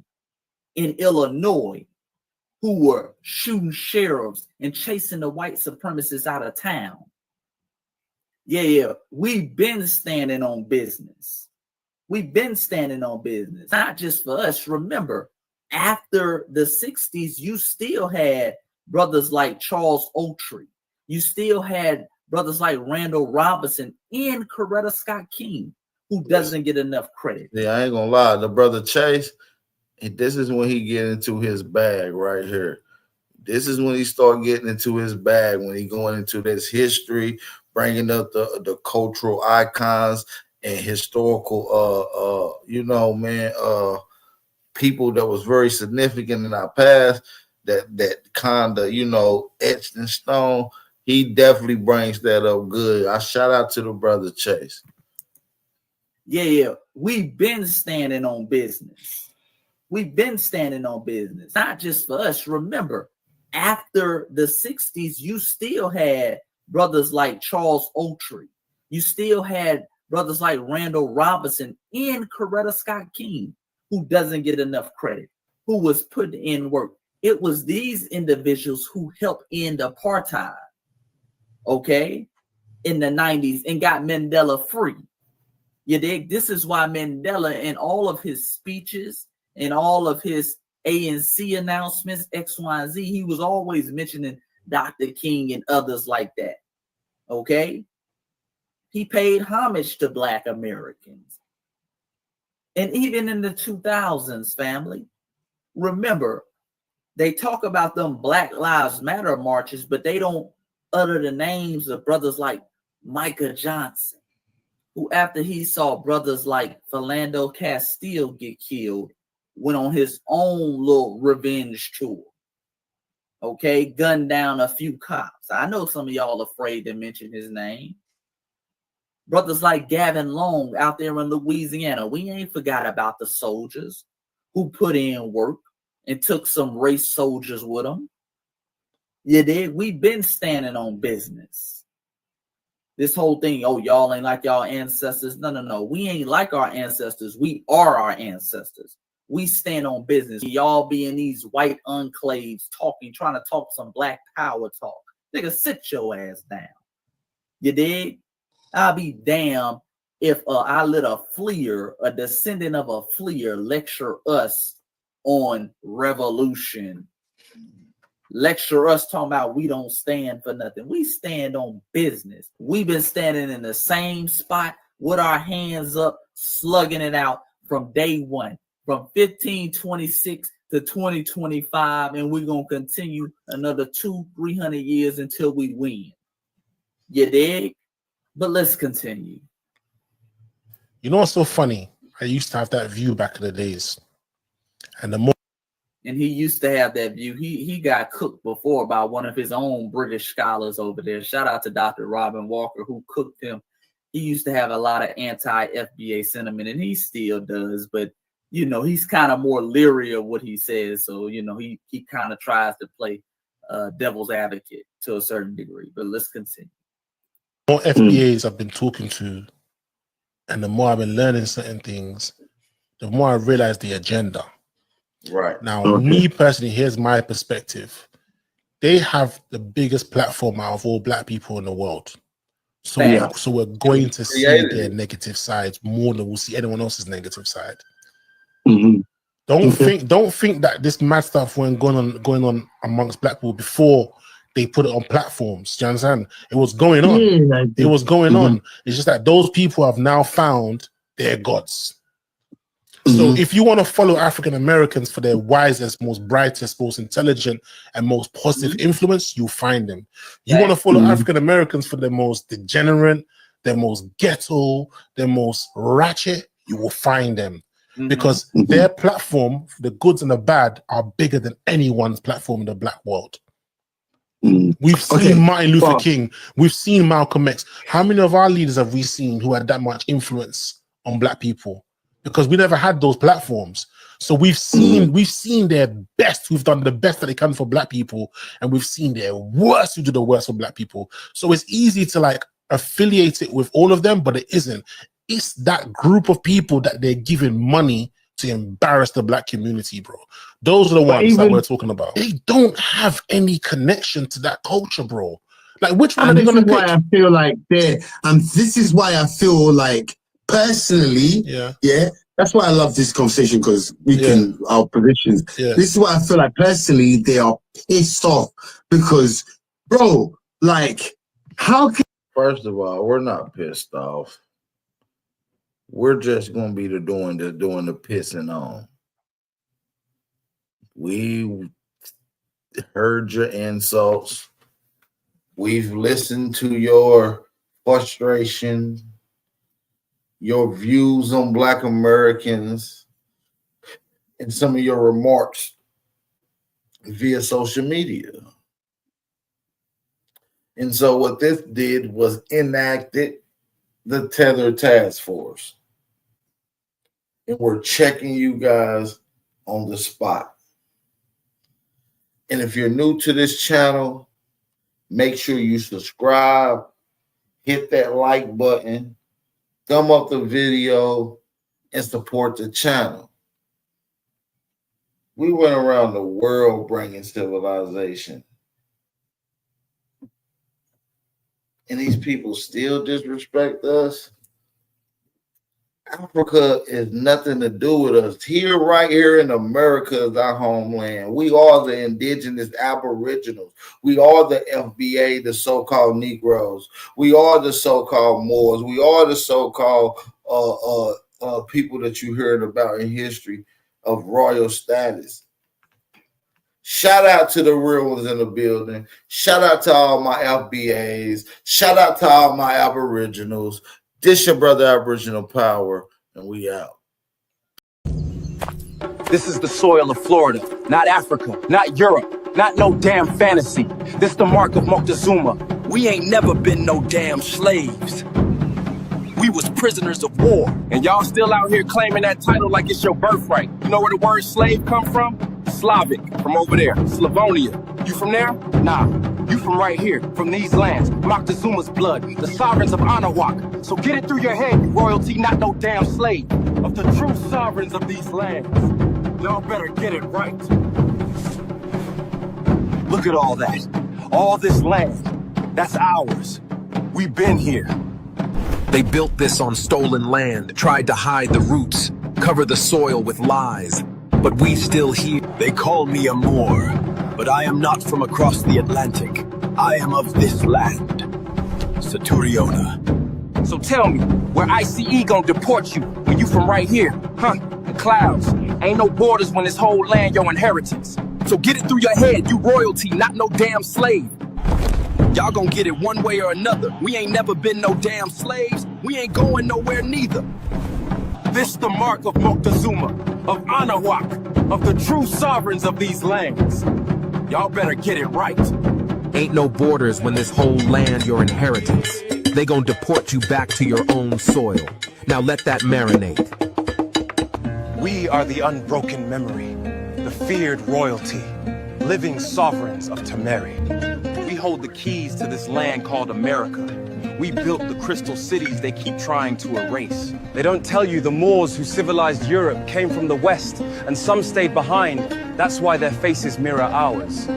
in Illinois who were shooting sheriffs and chasing the white supremacists out of town. Yeah, we've been standing on business. We've been standing on business, not just for us. Remember, after the 60s, you still had brothers like Charles Oakley. You still had brothers like Randall Robinson and Coretta Scott King, who doesn't get enough credit. Yeah, I ain't gonna lie. The brother Chase, and this is when he get into his bag right here. This is when he start getting into his bag, when he going into this history, bringing up the cultural icons and historical, people that was very significant in our past that kind of, etched in stone. He definitely brings that up good. I shout out to the brother Chase. Yeah, we've been standing on business. We've been standing on business, not just for us. Remember, after the 60s, you still had brothers like Charles Oakley. You still had brothers like Randall Robinson and Coretta Scott King, who doesn't get enough credit, who was putting in work. It was these individuals who helped end apartheid, okay, in the 90s and got Mandela free. You dig? This is why Mandela, in all of his speeches and all of his ANC announcements, X, Y, and Z, he was always mentioning Dr. King and others like that. Okay? He paid homage to Black Americans. And even in the 2000s, family, remember, they talk about them Black Lives Matter marches, but they don't utter the names of brothers like Micah Johnson, who after he saw brothers like Philando Castile get killed, went on his own little revenge tour. Okay, gunned down a few cops. I know some of y'all afraid to mention his name. Brothers like Gavin Long out there in Louisiana. We ain't forgot about the soldiers who put in work and took some race soldiers with them. You dig? We've been standing on business. This whole thing, oh, y'all ain't like y'all ancestors. No. We ain't like our ancestors. We are our ancestors. We stand on business. Y'all be in these white enclaves trying to talk some Black power talk. Nigga, sit your ass down. You dig? I'll be damned if I let a fleer, a descendant of a fleer, lecture us on revolution. Lecture us talking about we don't stand for nothing. We stand on business. We've been standing in the same spot with our hands up, slugging it out from day one, from 1526 to 2025, and we're going to continue another 200-300 years until we win. You dig? But let's continue. You know what's so funny? I used to have that view back in the days. And the more And he used to have that view. He got cooked before by one of his own British scholars over there. Shout out to Dr. Robin Walker, who cooked him. He used to have a lot of anti-FBA sentiment, and he still does. But, you know, he's kind of more leery of what he says. So, you know, he kind of tries to play devil's advocate to a certain degree. But let's continue. more FBAs I've been talking to, and the more I've been learning certain things, the more I realize the agenda. Right. Now, me personally, here's my perspective. They have the biggest platform out of all Black people in the world. So, so we're going to see their negative sides more than we'll see anyone else's negative side. Don't think that this mad stuff went going on amongst Black people before they put it on platforms. Do you understand? It was going on. It was going on. It's just that those people have now found their gods. So if you want to follow African Americans for their wisest, most brightest, most intelligent, and most positive influence, you'll find them. You want to follow African Americans for their most degenerate, their most ghetto, their most ratchet, you will find them. Because their platform, the goods and the bad, are bigger than anyone's platform in the Black world. We've seen Martin Luther King. We've seen Malcolm X. How many of our leaders have we seen who had that much influence on Black people? Because we never had those platforms. So we've seen their best, who've done the best that they can for Black people, and we've seen their worst, who do the worst for Black people. So it's easy to like affiliate it with all of them, but it isn't. It's that group of people that they're giving money to embarrass the black community, bro. Those are the ones that we're talking about. They don't have any connection to that culture, bro. Like, which one are they going to pick? Why I feel like this is why I feel like personally, that's why I love this conversation, because we can our positions. This is why I feel like personally they are pissed off because, bro, like, how can? First of all, we're not pissed off. We're just gonna be doing the pissing on. We heard your insults. We've listened to your frustration, your views on Black Americans, and some of your remarks via social media. And so what this did was enacted the Tether task force. And we're checking you guys on the spot. And if you're new to this channel, make sure you subscribe, hit that like button, thumb up the video, and support the channel. We went around the world bringing civilization. And these people still disrespect us. Africa is nothing to do with us. Here, right here in America is our homeland. We are the indigenous Aboriginals. We are the FBA, the so-called Negroes. We are the so-called Moors. We are the so-called people that you heard about in history of royal status. Shout out to the real ones in the building. Shout out to all my FBAs. Shout out to all my Aboriginals. This your brother Aboriginal Power, and we out. This is the soil of Florida, not Africa, not Europe, not no damn fantasy. This the mark of Moctezuma. We ain't never been no damn slaves. We was prisoners of war. And y'all still out here claiming that title like it's your birthright. You know where the word slave come from? Slavic, from over there, Slavonia. You from there? Nah, you from right here, from these lands. Moctezuma's blood, the sovereigns of Anahuac. So get it through your head, you royalty, not no damn slave. Of the true sovereigns of these lands. Y'all better get it right. Look at all that. All this land, that's ours. We've been here. They built this on stolen land, tried to hide the roots, cover the soil with lies. But we still here. They call me a Moor, but I am not from across the Atlantic. I am of this land, Saturiona. So tell me, where ICE gon' deport you when you from right here? Huh? The clouds. Ain't no borders when this whole land your inheritance. So get it through your head, you royalty, not no damn slave. Y'all gon' get it one way or another. We ain't never been no damn slaves. We ain't going nowhere neither. This the mark of Moctezuma, of Anahuac, of the true sovereigns of these lands. Y'all better get it right. Ain't no borders when this whole land your inheritance. They gon' deport you back to your own soil. Now let that marinate. We are the unbroken memory, the feared royalty, living sovereigns of Temeri. We hold the keys to this land called America. We built the crystal cities they keep trying to erase. They don't tell you the Moors who civilized Europe came from the West, and some stayed behind. That's why their faces mirror ours.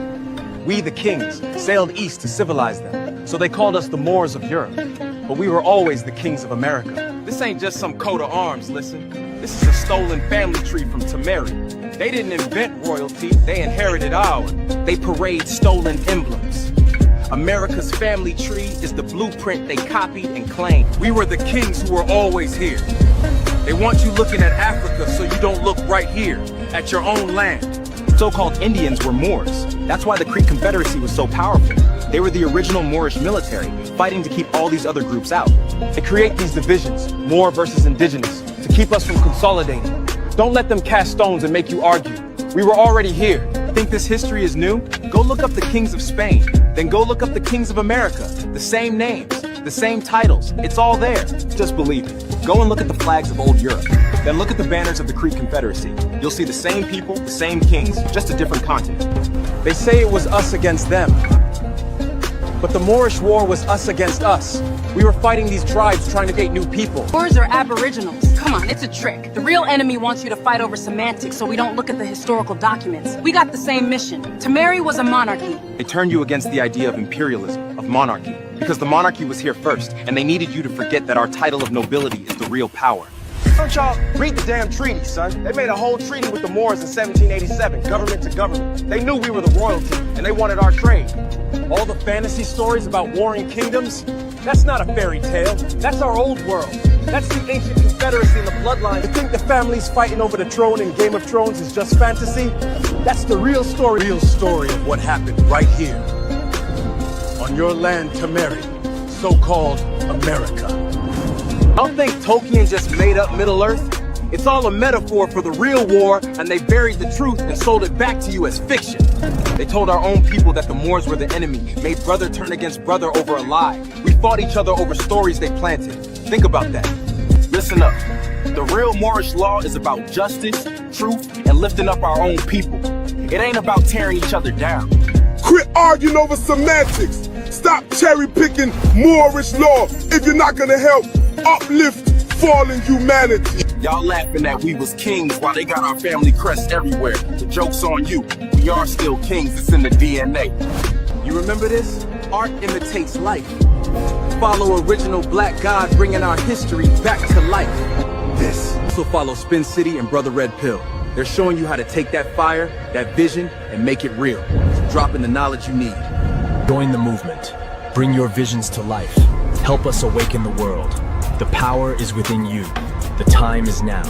We, the kings, sailed east to civilize them, so they called us the Moors of Europe. But we were always the kings of America. This ain't just some coat of arms, listen. This is a stolen family tree from Temeri. They didn't invent royalty, they inherited ours. They parade stolen emblems. America's family tree is the blueprint they copied and claimed. We were the kings who were always here. They want you looking at Africa so you don't look right here, at your own land. So-called Indians were Moors. That's why the Creek Confederacy was so powerful. They were the original Moorish military, fighting to keep all these other groups out. They create these divisions, Moor versus indigenous, to keep us from consolidating. Don't let them cast stones and make you argue. We were already here. Think this history is new? Go look up the kings of Spain. Then go look up the kings of America. The same names, the same titles. It's all there. Just believe it. Go and look at the flags of old Europe. Then look at the banners of the Creek Confederacy. You'll see the same people, the same kings, just a different continent. They say it was us against them. But the Moorish War was us against us. We were fighting these tribes trying to create new people. Moors are Aboriginals. Come on, it's a trick. The real enemy wants you to fight over semantics so we don't look at the historical documents. We got the same mission. Temeri was a monarchy. They turned you against the idea of imperialism, of monarchy, because the monarchy was here first, and they needed you to forget that our title of nobility is the real power. Don't y'all read the damn treaty, son? They made a whole treaty with the Moors in 1787, government to government. They knew we were the royalty, and they wanted our trade. All the fantasy stories about warring kingdoms, that's not a fairy tale. That's our old world. That's the ancient confederacy and the bloodline. You think the families fighting over the throne in Game of Thrones is just fantasy? That's the real story. Real story of what happened right here. On your land, Temeri, so-called America. I don't think Tolkien just made up Middle-earth. It's all a metaphor for the real war, and they buried the truth and sold it back to you as fiction. They told our own people that the Moors were the enemy, made brother turn against brother over a lie. We fought each other over stories they planted. Think about that. Listen up. The real Moorish law is about justice, truth, and lifting up our own people. It ain't about tearing each other down. Quit arguing over semantics. Stop cherry-picking Moorish law if you're not gonna help uplift fallen humanity. Y'all laughing that we was kings while they got our family crest everywhere. The joke's on you. We are still kings. It's in the DNA. You remember this? Art imitates life. Follow original black God bringing our history back to life. This also follow Spin City and Brother Red Pill. They're showing you how to take that fire, that vision, and make it real. Dropping the knowledge you need. Join the movement. Bring your visions to life. Help us awaken the world. The power is within you. The time is now.